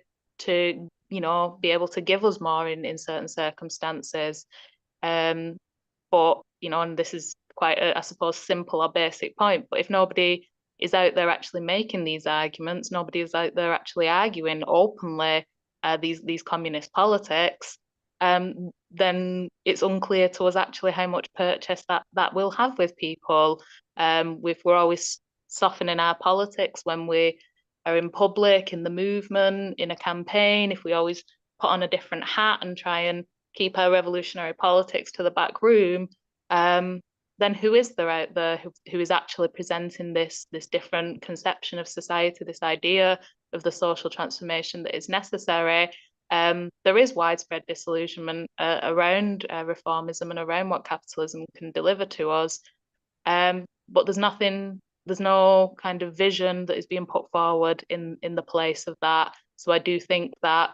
you know, be able to give us more in certain circumstances. But, you know, and this is quite a, I suppose, simple or basic point, but if nobody is out there actually making these arguments, nobody is out there actually arguing openly these communist politics, then it's unclear to us actually how much purchase that will have with people. If we're always softening our politics when we are in public, in the movement, in a campaign, if we always put on a different hat and try and keep our revolutionary politics to the back room, then who is there out there who is actually presenting this different conception of society, this idea of the social transformation that is necessary? There is widespread disillusionment around reformism and around what capitalism can deliver to us, but there's no kind of vision that is being put forward in the place of that. So I do think that,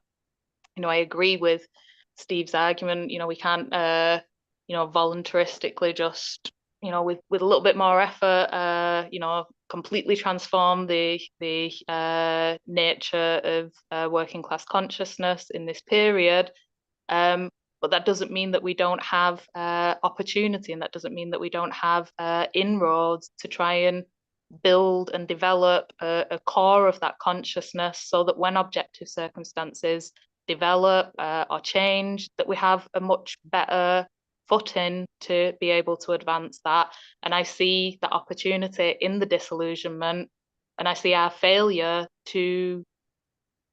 you know, I agree with Steve's argument. You know, we can't you know, voluntaristically just, you know, with a little bit more effort, you know, completely transform the nature of working class consciousness in this period. But that doesn't mean that we don't have opportunity, and that doesn't mean that we don't have inroads to try and build and develop a core of that consciousness, so that when objective circumstances develop or change, that we have a much better footing to be able to advance that. And I see that opportunity in the disillusionment, and I see our failure to,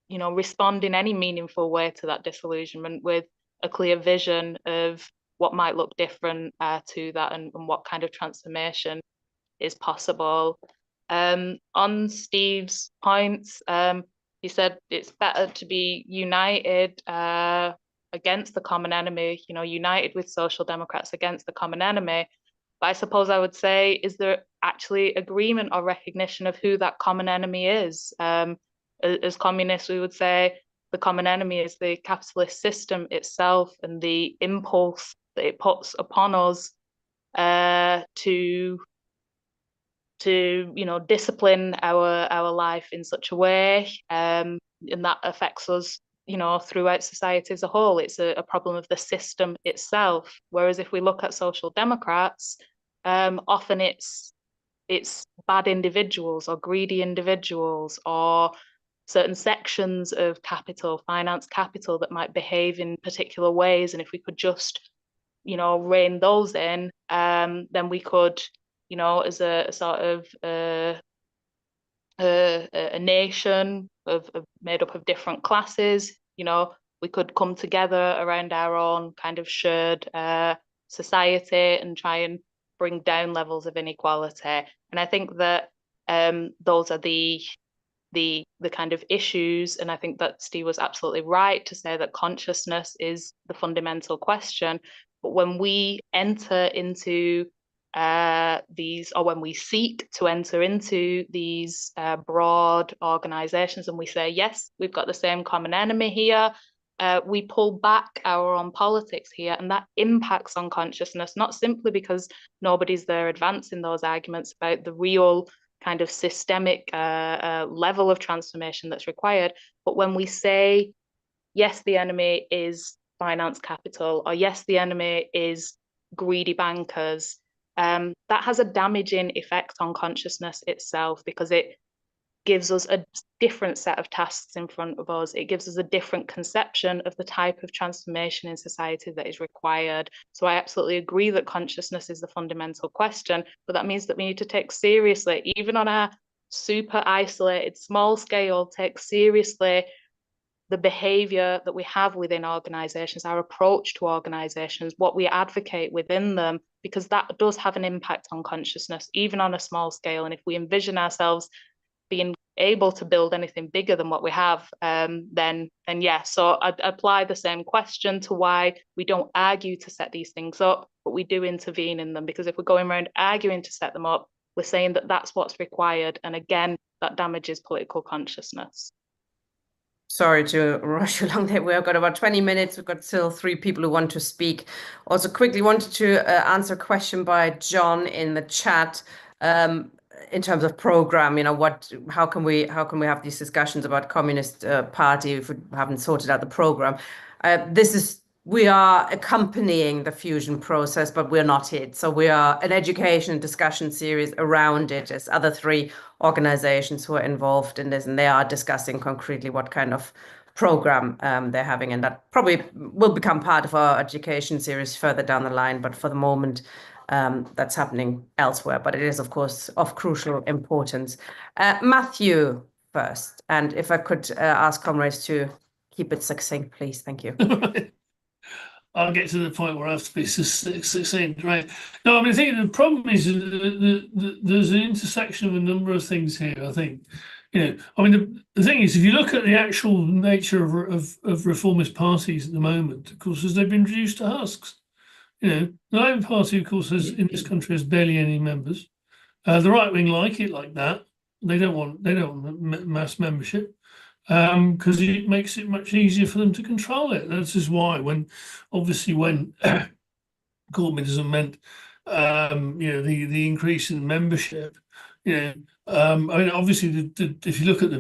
you know, respond in any meaningful way to that disillusionment with a clear vision of what might look different to that, and what kind of transformation is possible. On Steve's points, he said it's better to be united against the common enemy, you know, united with social democrats against the common enemy. But I suppose I would say, is there actually agreement or recognition of who that common enemy is? As communists, we would say the common enemy is the capitalist system itself and the impulse that it puts upon us to you know, discipline our life in such a way, and that affects us, you know, throughout society as a whole. It's a problem of the system itself. Whereas if we look at social democrats, often it's bad individuals or greedy individuals or certain sections of capital, finance capital, that might behave in particular ways. And if we could just, you know, rein those in, then we could, you know, as a sort of a nation made up of different classes, you know, we could come together around our own kind of shared society and try and bring down levels of inequality. And I think that those are the kind of issues. And I think that Steve was absolutely right to say that consciousness is the fundamental question. But when we enter into these, or when we seek to enter into these broad organisations, and we say, yes, we've got the same common enemy here, we pull back our own politics here, and that impacts on consciousness, not simply because nobody's there advancing those arguments about the real kind of systemic level of transformation that's required, but when we say, yes, the enemy is finance capital, or yes, the enemy is greedy bankers, that has a damaging effect on consciousness itself, because it gives us a different set of tasks in front of us. It gives us a different conception of the type of transformation in society that is required. So I absolutely agree that consciousness is the fundamental question, but that means that we need to take seriously, even on a super isolated, small scale, take seriously the behavior that we have within organizations, our approach to organizations, what we advocate within them, because that does have an impact on consciousness, even on a small scale. And if we envision ourselves being able to build anything bigger than what we have, then yeah. So I'd apply the same question to why we don't argue to set these things up, but we do intervene in them, because if we're going around arguing to set them up, we're saying that that's what's required. And again, that damages political consciousness. Sorry to rush you along there. We've got about 20 minutes. We've got still 3 people who want to speak. Also quickly wanted to answer a question by John in the chat. In terms of program, how can we have these discussions about Communist Party if we haven't sorted out the program? We are accompanying the fusion process, but we're not it. So we are an education discussion series around it. There's other 3 organizations who are involved in this, and they are discussing concretely what kind of program they're having, and that probably will become part of our education series further down the line. But for the moment, that's happening elsewhere. But it is, of course, of crucial importance. Matthew first, and if I could ask comrades to keep it succinct, please. Thank you. I'll get to the point where I have to be succinct, right? No, I mean, I think the problem is there's an intersection of a number of things here, I think. I mean, the thing is, if you look at the actual nature of reformist parties at the moment, of course, as they've been reduced to husks. The Labour Party, of course, in this country has barely any members. The right wing like it like that. They don't want mass membership. Because it makes it much easier for them to control it. That's just why when Corbynism meant the increase in membership, I mean, obviously if you look at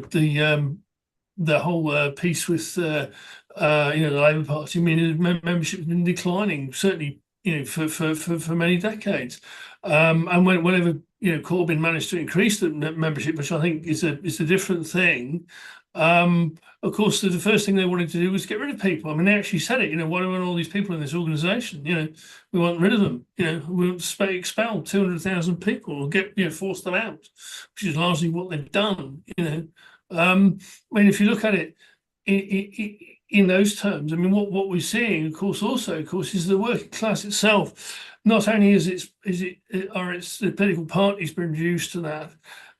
the whole piece with the Labour Party, I mean, membership has been declining, certainly for many decades, and whenever Corbyn managed to increase the membership, which I think is a different thing. Of course, the first thing they wanted to do was get rid of people. I mean, they actually said it. Why do we want all these people in this organisation? We want rid of them. We want to expel 200,000 people or force them out, which is largely what they've done. I mean, if you look at it in those terms, I mean, what we're seeing, of course, is the working class itself. Not only are the political parties been reduced to that.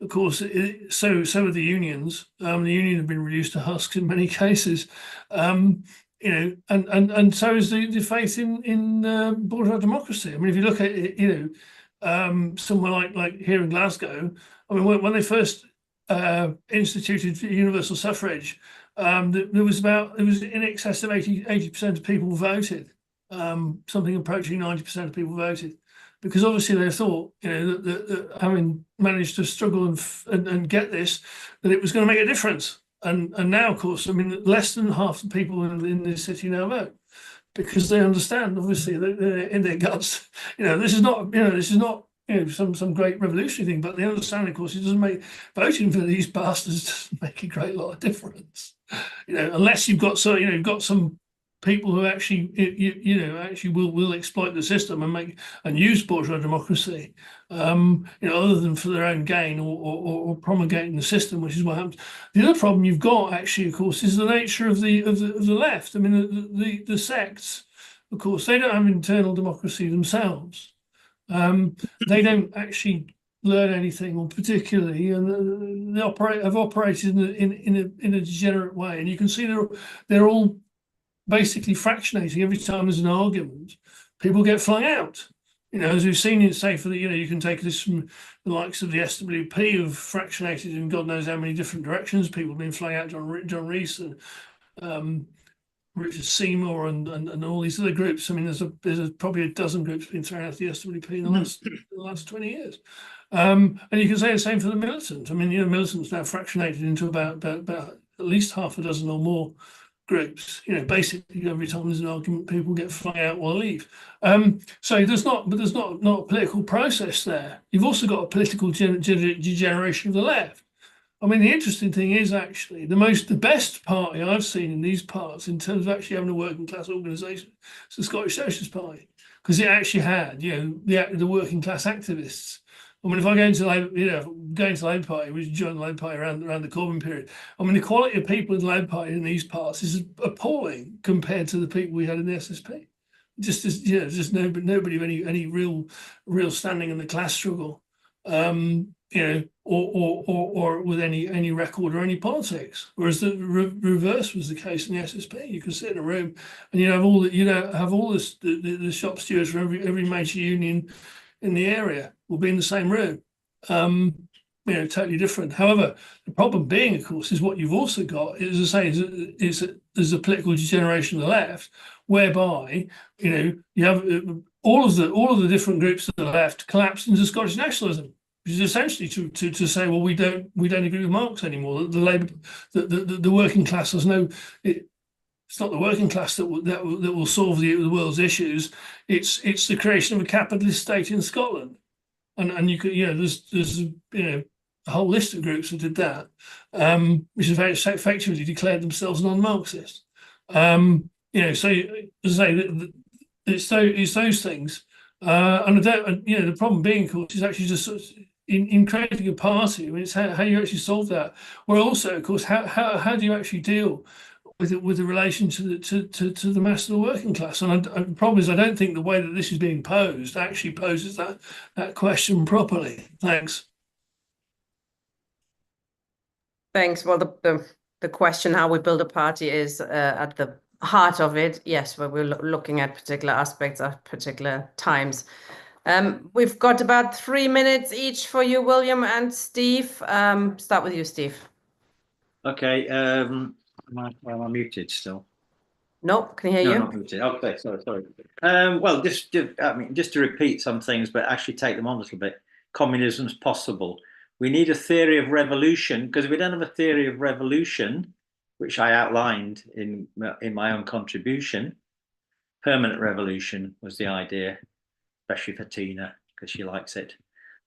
Of course, so are the unions. The union have been reduced to husks in many cases, and so is the faith in bourgeois democracy. I mean, if you look at it, somewhere like here in Glasgow, I mean, when they first instituted universal suffrage, there was in excess of 80% of people voted, something approaching 90% of people voted. Because obviously they thought, that having managed to struggle and get this, that it was going to make a difference. And now, of course, I mean, less than half the people in this city now vote, because they understand, obviously, that in their guts, this is not some great revolutionary thing, but they understand, of course, it doesn't make voting for these bastards doesn't make a great lot of difference. Unless you've got some people who actually, will exploit the system and use bourgeois democracy, other than for their own gain or promulgating the system, which is what happens. The other problem you've got, actually, of course, is the nature of the left. I mean, the sects, of course, they don't have internal democracy themselves. They don't actually learn anything, or particularly, and they have operated in a degenerate way. And you can see they're all basically fractionating every time there's an argument. people get flung out. As we've seen in, say, for the, you can take this from the likes of the SWP, who've fractionated in God knows how many different directions. People have been flung out, John Rees and Richard Seymour and all these other groups. I mean, there's probably a dozen groups been thrown out of the SWP in the last 20 years. And you can say the same for the militant. I mean, militants now fractionated into about at least half a dozen or more groups. Basically every time there's an argument, people get flung out or leave. So there's not a political process there. You've also got a political degeneration of the left. I mean, the interesting thing is actually the best party I've seen in these parts in terms of actually having a working class organisation is the Scottish Socialist Party, because it actually had, the working class activists. I mean, if I go into Labour, going to the Labour Party, which joined the Labour Party around the Corbyn period, I mean, the quality of people in the Labour Party in these parts is appalling compared to the people we had in the SSP. Just nobody of any real standing in the class struggle. Or with any record or any politics, whereas the reverse was the case in the SSP. You could sit in a room and have all the shop stewards from every major union in the area will be in the same room. Totally different. However, the problem being, of course, is what you've also got is, as I say, is a political degeneration of the left, whereby you have all of the different groups of the left collapsed into Scottish nationalism, which is essentially to say, well, we don't agree with Marx anymore. The working class has no. It's not the working class that will solve the world's issues. It's the creation of a capitalist state in Scotland, and you could there's a whole list of groups that did that, which effectively declared themselves non-Marxist. So as I say, it's those things, and the problem being, of course, is actually just in creating a party. I mean, it's how you actually solve that. Well, also, of course, how do you actually deal with the relation to the mass of the working class? And the problem is, I don't think the way that this is being posed actually poses that question properly. Thanks. Thanks. Well, the question how we build a party is at the heart of it. Yes, where we're looking at particular aspects at particular times. We've got about 3 minutes each for you, William and Steve. Start with you, Steve. Okay. Am I muted still? No, can you hear you? No, not muted. Okay, sorry. Well, just to repeat some things, but actually take them on a little bit. Communism's possible. We need a theory of revolution, because if we don't have a theory of revolution, which I outlined in my own contribution, permanent revolution was the idea, especially for Tina, because she likes it.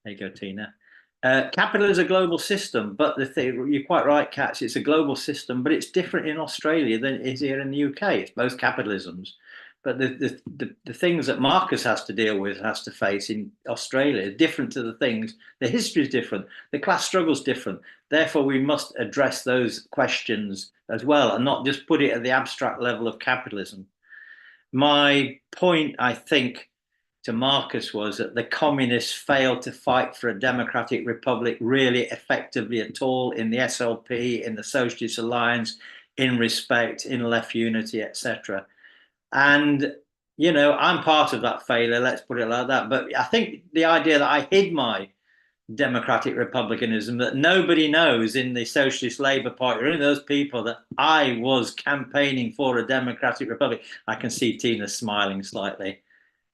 There you go, Tina. Capital is a global system, but you're quite right, Katz, it's a global system, but it's different in Australia than it is here in the UK. It's both capitalisms. But the things that Marcus has to deal with, has to face in Australia, are different to the things. The history is different. The class struggle is different. Therefore, we must address those questions as well, and not just put it at the abstract level of capitalism. My point, I think, to Marcus was that the communists failed to fight for a democratic republic really effectively at all in the SLP, in the Socialist Alliance, in Respect, in Left Unity, etc. And, I'm part of that failure, let's put it like that. But I think the idea that I hid my democratic republicanism, that nobody knows in the Socialist Labour Party or in those people that I was campaigning for a democratic republic. I can see Tina smiling slightly.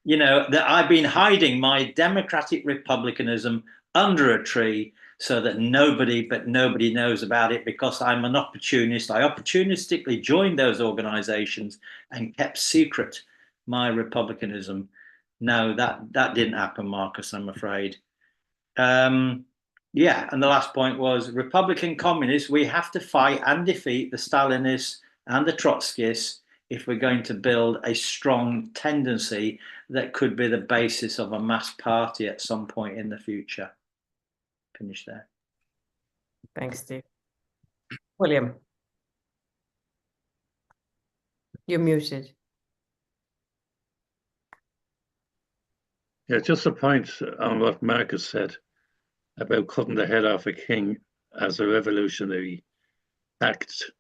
That I've been hiding my democratic republicanism under a tree so that nobody knows about it, because I'm an opportunist. I opportunistically joined those organizations and kept secret my republicanism. No, that didn't happen, Marcus, I'm afraid. And the last point was Republican communists. We have to fight and defeat the Stalinists and the Trotskyists if we're going to build a strong tendency that could be the basis of a mass party at some point in the future. Finish there. Thanks, Steve. William, you're muted. Yeah, just a point on what Marcus said about cutting the head off a king as a revolutionary act.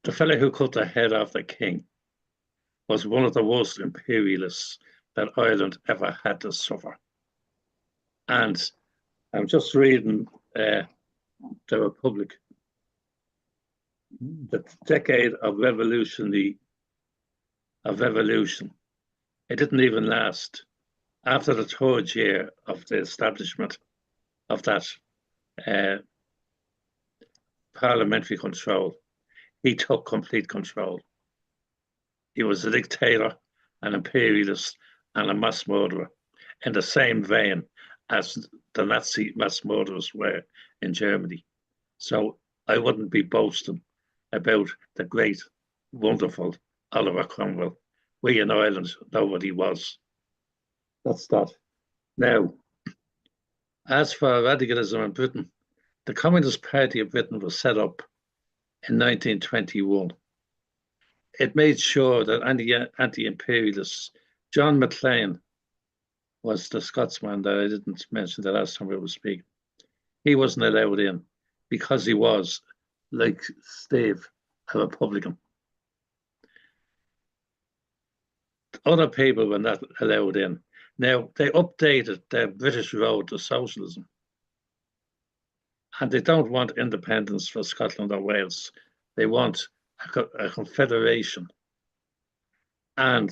The fellow who cut the head off the king was one of the worst imperialists that Ireland ever had to suffer. And I'm just reading the Republic, the decade of revolution. It didn't even last. After the third year of the establishment of that parliamentary control, he took complete control. He was a dictator, an imperialist, and a mass murderer in the same vein as the Nazi mass murderers were in Germany. So I wouldn't be boasting about the great, wonderful Oliver Cromwell. We in Ireland know what he was. That's that. Now, as for radicalism in Britain, the Communist Party of Britain was set up in 1921. It made sure that anti-imperialists, John Maclean was the Scotsman that I didn't mention the last time we were speaking. He wasn't allowed in because he was, like Steve, a Republican. Other people were not allowed in. Now, they updated the British road to socialism. And they don't want independence for Scotland or Wales. They want a confederation. And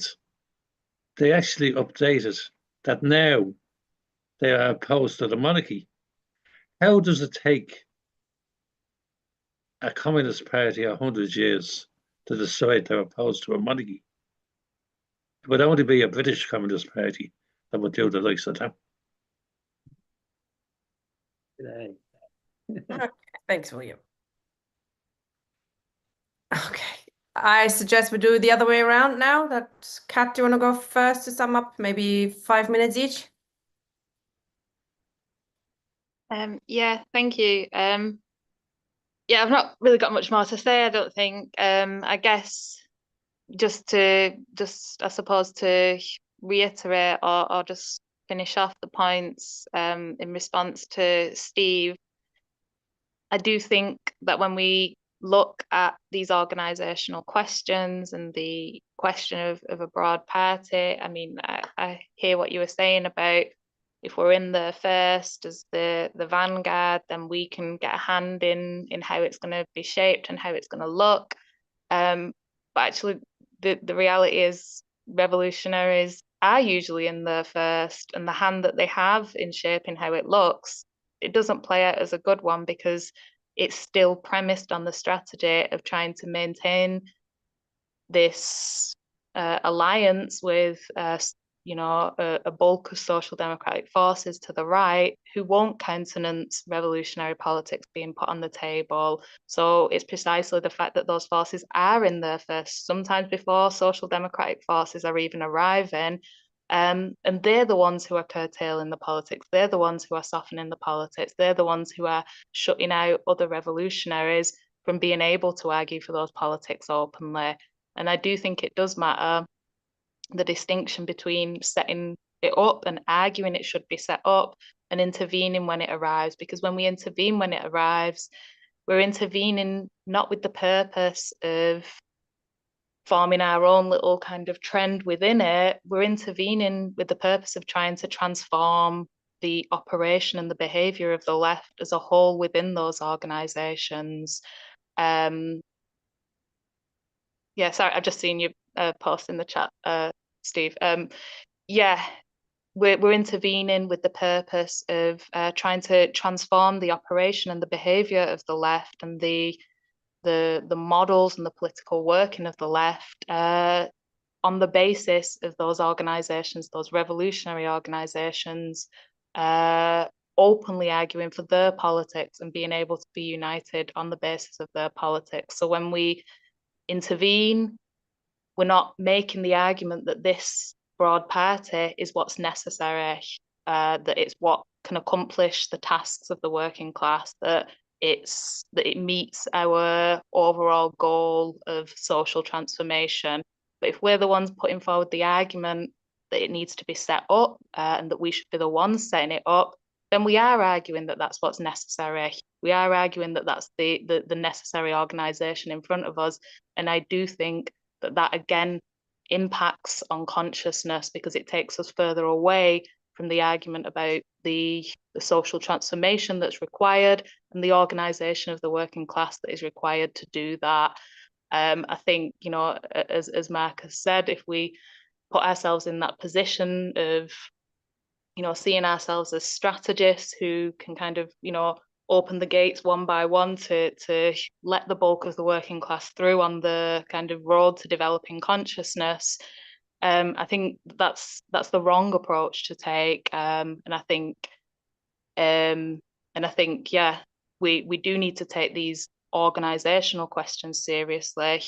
they actually updated that now they are opposed to the monarchy. How does it take a communist party 100 years to decide they're opposed to a monarchy? It would only be a British Communist Party that would do the likes of that. Okay, thanks, William. Okay, I suggest we do it the other way around now. Kat, do you want to go first to sum up? Maybe 5 minutes each? Yeah, thank you. Yeah, I've not really got much more to say, I don't think. I guess I suppose to reiterate or just finish off the points in response to Steve, I do think that when we look at these organisational questions and the question of a broad party, I mean, I hear what you were saying about if we're in the first as the vanguard, then we can get a hand in how it's going to be shaped and how it's going to look. But actually, the reality is revolutionaries are usually in the first, and the hand that they have in shaping how it looks, it doesn't play out as a good one because it's still premised on the strategy of trying to maintain this alliance with a bulk of social democratic forces to the right who won't countenance revolutionary politics being put on the table. So it's precisely the fact that those forces are in there first, sometimes before social democratic forces are even arriving. And they're the ones who are curtailing the politics. They're the ones who are softening the politics. They're the ones who are shutting out other revolutionaries from being able to argue for those politics openly. And I do think it does matter the distinction between setting it up and arguing it should be set up and intervening when it arrives. Because when we intervene when it arrives, we're intervening not with the purpose of forming our own little kind of trend within it. We're intervening with the purpose of trying to transform the operation and the behaviour of the left as a whole within those organisations. Yeah, sorry, I've just seen you post in the chat, Steve. Yeah, we're intervening with the purpose of trying to transform the operation and the behaviour of the left and the models and the political working of the left on the basis of those organisations, those revolutionary organisations, openly arguing for their politics and being able to be united on the basis of their politics. So when we intervene, we're not making the argument that this broad party is what's necessary, that it's what can accomplish the tasks of the working class, that it meets our overall goal of social transformation. But if we're the ones putting forward the argument that it needs to be set up and that we should be the ones setting it up, then we are arguing that that's what's necessary. We are arguing that that's the necessary organisation in front of us. And I do think that again impacts on consciousness, because it takes us further away from the argument about the social transformation that's required and the organisation of the working class that is required to do that. I think, you know, as Mark has said, if we put ourselves in that position of, you know, seeing ourselves as strategists who can kind of, you know, open the gates one by one to let the bulk of the working class through on the kind of road to developing consciousness, I think that's the wrong approach to take. And I think, yeah, we do need to take these organizational questions seriously,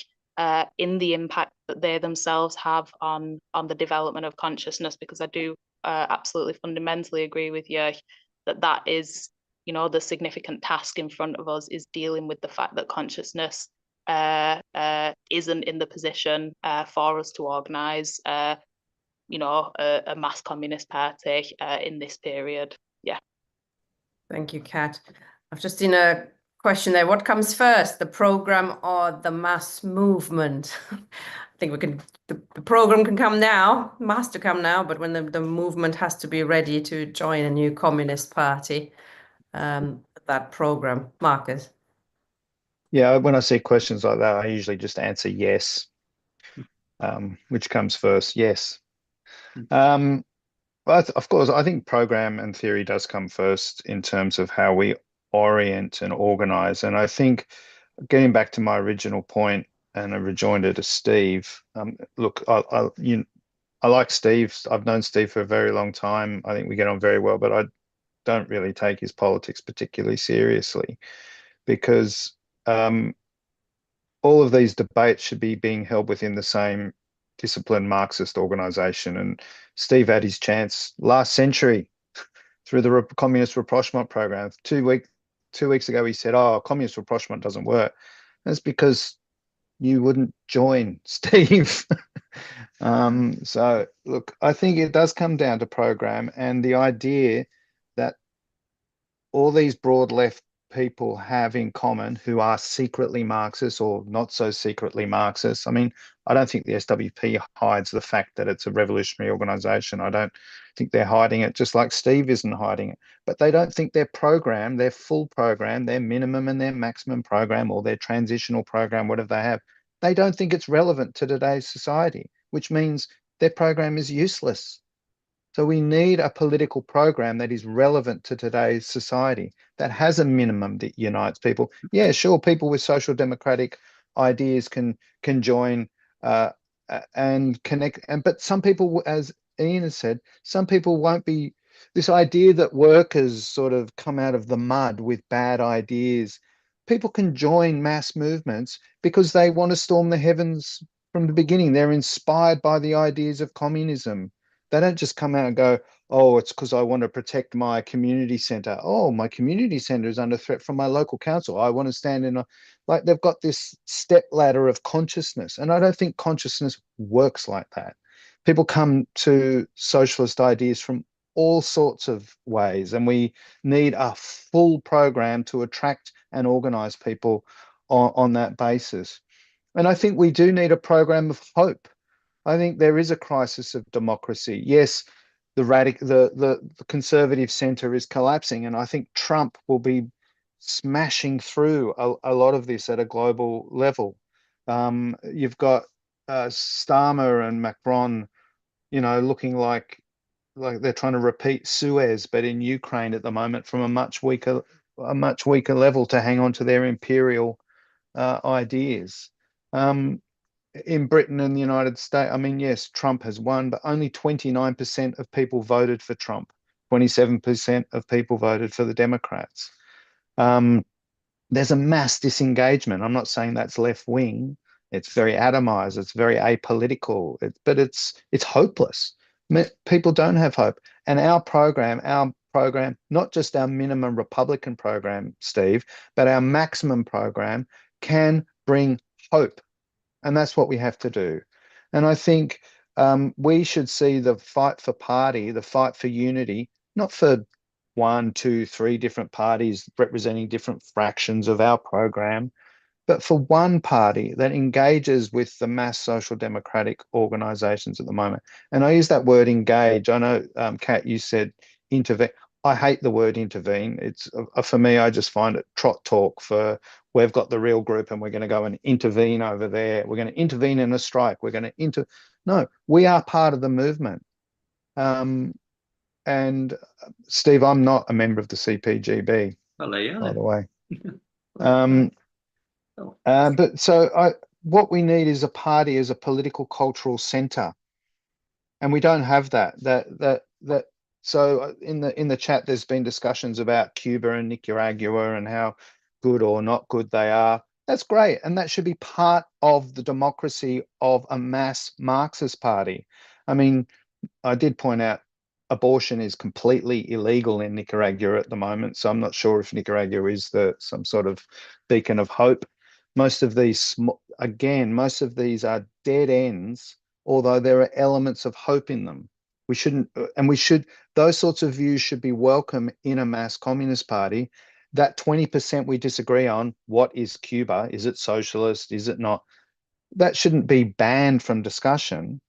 in the impact that they themselves have on the development of consciousness, because I do absolutely fundamentally agree with you that is, you know, the significant task in front of us is dealing with the fact that consciousness isn't in the position for us to organise, you know, a mass communist party in this period. Yeah. Thank you, Kat. I've just seen a question there. What comes first, the program or the mass movement? I think the program can come now, mass to come now, but when the movement has to be ready to join a new communist party, that program. Marcus? Yeah, when I see questions like that, I usually just answer yes. Which comes first? Yes. But of course, I think program and theory does come first in terms of how we orient and organize. And I think, getting back to my original point and a rejoinder to Steve, look, I like Steve. I've known Steve for a very long time. I think we get on very well, but I don't really take his politics particularly seriously, because all of these debates should be being held within the same disciplined Marxist organization. And Steve had his chance last century through the communist rapprochement program. 2 weeks ago, he said, "Oh, communist rapprochement doesn't work." That's because you wouldn't join, Steve. So look, I think it does come down to program and the idea that all these broad left people have in common, who are secretly Marxist or not so secretly Marxist. I mean, I don't think the SWP hides the fact that it's a revolutionary organization. I don't think they're hiding it, just like Steve isn't hiding it. But they don't think their program, their full program, their minimum and their maximum program, or their transitional program, whatever they have, they don't think it's relevant to today's society, which means their program is useless. So we need a political program that is relevant to today's society, that has a minimum that unites people. Yeah, sure, people with social democratic ideas can join and connect. But some people, as Ian has said, some people won't be. This idea that workers sort of come out of the mud with bad ideas. People can join mass movements because they want to storm the heavens from the beginning. They're inspired by the ideas of communism. They don't just come out and go, "Oh, it's because I want to protect my community centre. Oh, my community centre is under threat from my local council. I want to stand in a..." Like, they've got this step ladder of consciousness. And I don't think consciousness works like that. People come to socialist ideas from all sorts of ways. And we need a full program to attract and organise people on that basis. And I think we do need a program of hope. I think there is a crisis of democracy. Yes, the conservative centre is collapsing, and I think Trump will be smashing through a lot of this at a global level. You've got Starmer and Macron, you know, looking like they're trying to repeat Suez, but in Ukraine at the moment, from a much weaker level, to hang on to their imperial ideas. In Britain and the United States, I mean, yes, Trump has won, but only 29% of people voted for Trump. 27% of people voted for the Democrats. There's a mass disengagement. I'm not saying that's left wing. It's very atomized. It's very apolitical. But it's hopeless. People don't have hope. And our program, not just our minimum Republican program, Steve, but our maximum program can bring hope. And that's what we have to do. And I think we should see the fight for party, the fight for unity, not for 1, 2, 3 different parties representing different fractions of our program, but for one party that engages with the mass social democratic organizations at the moment. And I use that word engage. I know, Kat, you said intervene. I hate the word intervene. It's for me, I just find it trot talk for we've got the real group and we're going to go and intervene over there. We're going to intervene in a strike. We're going to no, we are part of the movement. And Steve, I'm not a member of the CPGB, Well, there you are by then. the way. Oh. But so what we need is a party as a political cultural center, and we don't have that. So in the chat, there's been discussions about Cuba and Nicaragua and how good or not good they are. That's great, and that should be part of the democracy of a mass Marxist party. I mean, I did point out abortion is completely illegal in Nicaragua at the moment, so I'm not sure if Nicaragua is some sort of beacon of hope. Most of these, again, most of these are dead ends, although there are elements of hope in them. We shouldn't, and we should, those sorts of views should be welcome in a mass communist party. That 20% we disagree on, what is Cuba? Is it socialist? Is it not? That shouldn't be banned from discussion,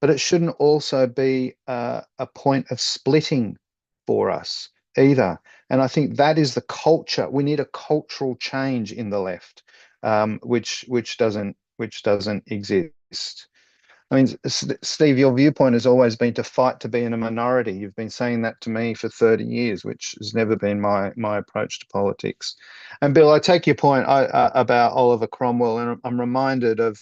but it shouldn't also be a point of splitting for us either. And I think that is the culture. We need a cultural change in the left, which doesn't exist. I mean, Steve, your viewpoint has always been to fight to be in a minority. You've been saying that to me for 30 years, which has never been my approach to politics. And Bill, I take your point about Oliver Cromwell, and I'm reminded of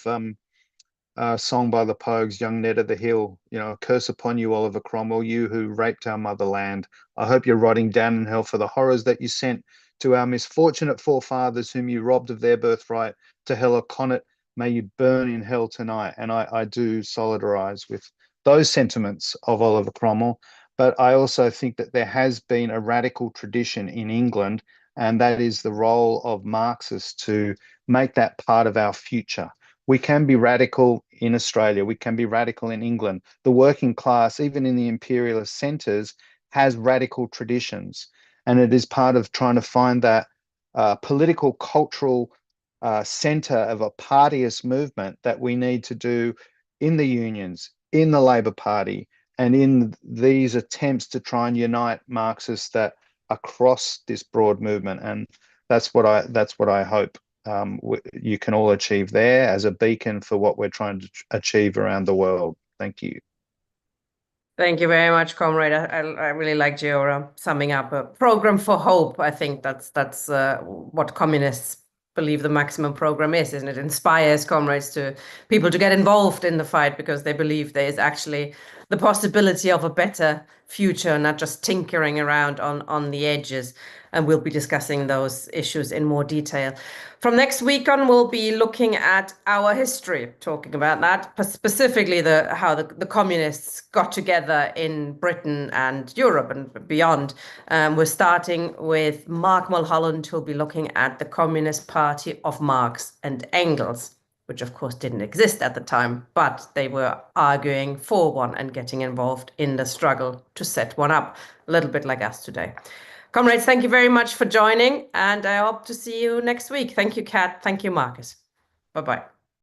song by the Pogues, Young Ned of the Hill, curse upon you, Oliver Cromwell, you who raped our motherland. I hope you're rotting down in hell for the horrors that you sent to our misfortunate forefathers whom you robbed of their birthright. To hell or Connaught, may you burn in hell tonight. And I do solidarize with those sentiments of Oliver Cromwell, but I also think that there has been a radical tradition in England, and that is the role of Marxists to make that part of our future. We can be radical in Australia. We can be radical in England. The working class, even in the imperialist centres, has radical traditions. And it is part of trying to find that political, cultural centre of a partyist movement that we need to do in the unions, in the Labor Party, and in these attempts to try and unite Marxists that across this broad movement. And that's what I hope you can all achieve there as a beacon for what we're trying to achieve around the world. Thank you. Thank you very much, comrade. I really liked your summing up a program for hope. I think that's what communists believe the maximum program is, isn't it? Inspires comrades people to get involved in the fight because they believe there is actually the possibility of a better future, not just tinkering around on the edges. And we'll be discussing those issues in more detail. From next week on, we'll be looking at our history, talking about that, specifically how the communists got together in Britain and Europe and beyond. We're starting with Mark Mulholland, who'll be looking at the Communist Party of Marx and Engels, which of course didn't exist at the time, but they were arguing for one and getting involved in the struggle to set one up, a little bit like us today. Comrades, thank you very much for joining, and I hope to see you next week. Thank you, Kat. Thank you, Marcus. Bye-bye.